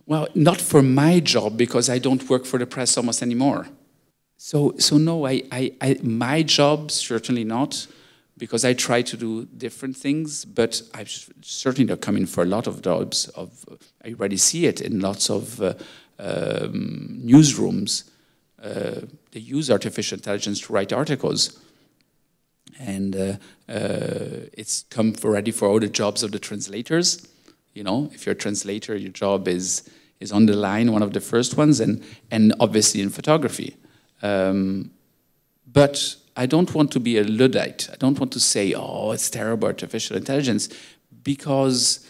Well, not for my job, because I don't work for the press almost anymore. So no, my job, certainly not, because I try to do different things, but I certainly they're coming for a lot of jobs. I already see it in lots of newsrooms. They use artificial intelligence to write articles. And it's come already for all the jobs of the translators. You know, if you're a translator, your job is on the line, one of the first ones, and obviously in photography. But I don't want to be a Luddite. I don't want to say, oh, it's terrible, artificial intelligence, because,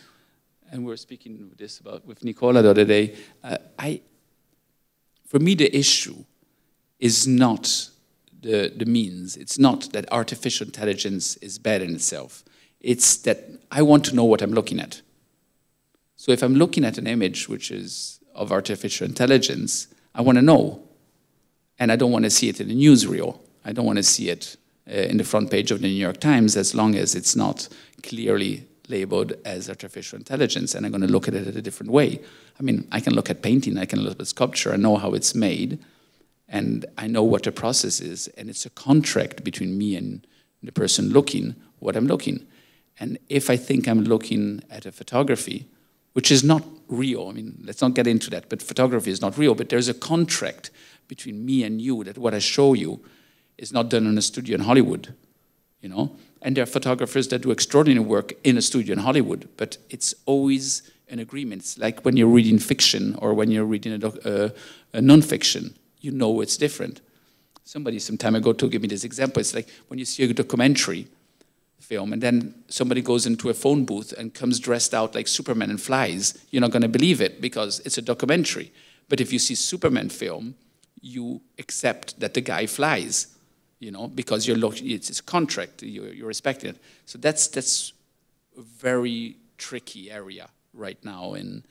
and we were speaking with Nikola the other day, for me the issue is not the means. It's not that artificial intelligence is bad in itself. It's that I want to know what I'm looking at. So if I'm looking at an image which is of artificial intelligence, I want to know. And I don't want to see it in a newsreel. I don't want to see it in the front page of the New York Times, as long as it's not clearly labeled as artificial intelligence, and I'm going to look at it in a different way. I mean, I can look at painting, I can look at sculpture, I know how it's made, and I know what the process is, and it's a contract between me and the person looking what I'm looking. And if I think I'm looking at a photography, which is not real, I mean, let's not get into that, but photography is not real, but there's a contract between me and you that what I show you is not done in a studio in Hollywood, you know? And there are photographers that do extraordinary work in a studio in Hollywood, but it's always an agreement. It's like when you're reading fiction or when you're reading a non-fiction, you know it's different. Somebody some time ago gave me this example. It's like when you see a documentary film and then somebody goes into a phone booth and comes dressed out like Superman and flies, you're not going to believe it because it's a documentary. But if you see Superman film, you accept that the guy flies, you know, because it's a contract, you're respecting it. So that's a very tricky area right now in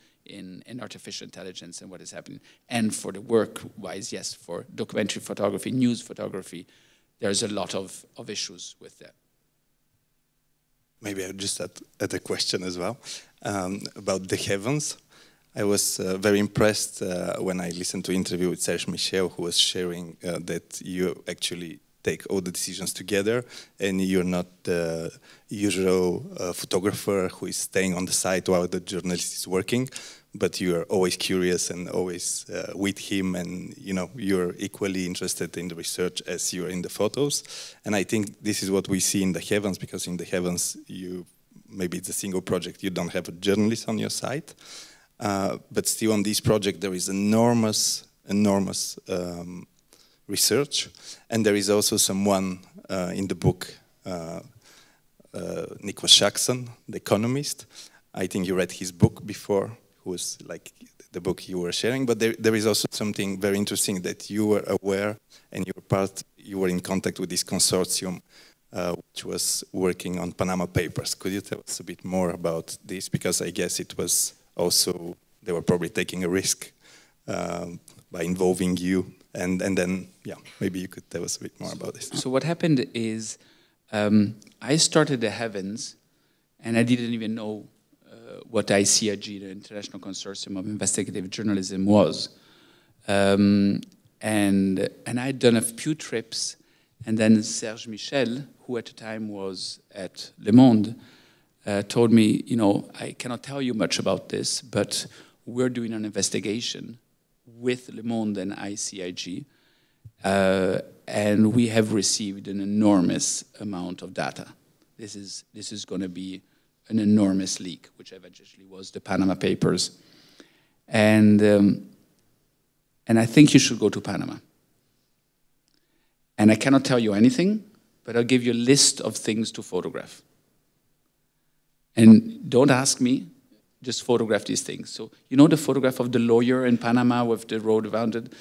artificial intelligence and what is happening. And for the work-wise, yes, for documentary photography, news photography, there's a lot of issues with that. Maybe I just add a question as well about the heavens. I was very impressed when I listened to an interview with Serge Michel, who was sharing that you actually take all the decisions together, and you're not the usual photographer who is staying on the site while the journalist is working, but you're always curious and always with him, and you're equally interested in the research as you're in the photos. And I think this is what we see in the Heavens, because in the Heavens, maybe it's a single project, you don't have a journalist on your site, but still on this project there is enormous research, and there is also someone in the book, Nicholas Jackson, the economist. I think you read his book before, who was like the book you were sharing, but there is also something very interesting that you were aware, and you were in contact with this consortium which was working on Panama Papers. Could you tell us a bit more about this? Because I guess it was also, they were probably taking a risk by involving you. And then, yeah, maybe you could tell us a bit more about this. So what happened is, I started the Heavens, and I didn't even know what ICIG, the International Consortium of Investigative Journalism, was. And I'd done a few trips, and then Serge Michel, who at the time was at Le Monde, told me, I cannot tell you much about this, but we're doing an investigation with Le Monde and ICIG, and we have received an enormous amount of data. This is going to be an enormous leak, which eventually was the Panama Papers, and I think you should go to Panama. And I cannot tell you anything, but I'll give you a list of things to photograph. And don't ask me. Just photograph these things. So, the photograph of the lawyer in Panama with the road around it?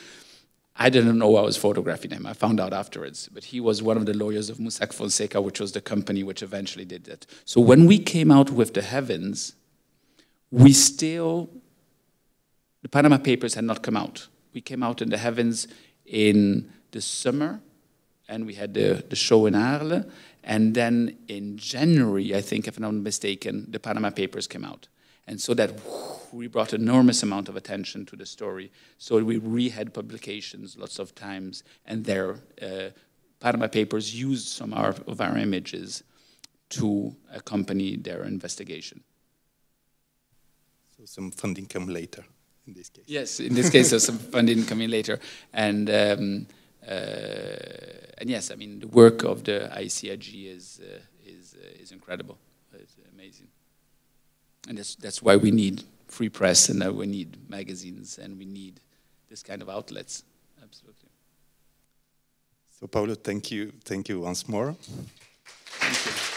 I didn't know I was photographing him. I found out afterwards. But he was one of the lawyers of Mossack Fonseca, which was the company which eventually did that. So when we came out with the Heavens, the Panama Papers had not come out. We came out in the Heavens in the summer, and we had the show in Arles. And then in January, I think, if I'm not mistaken, the Panama Papers came out. And so that we brought an enormous amount of attention to the story. So we re-had publications lots of times, and their Panama Papers used some of our images to accompany their investigation. So some funding come later in this case. Yes, in this case, there's some funding coming later. And yes, I mean, the work of the ICIG is incredible. It's amazing. And that's why we need free press, and we need magazines, and we need this kind of outlets. Absolutely. So, Paolo, thank you once more. Thank you.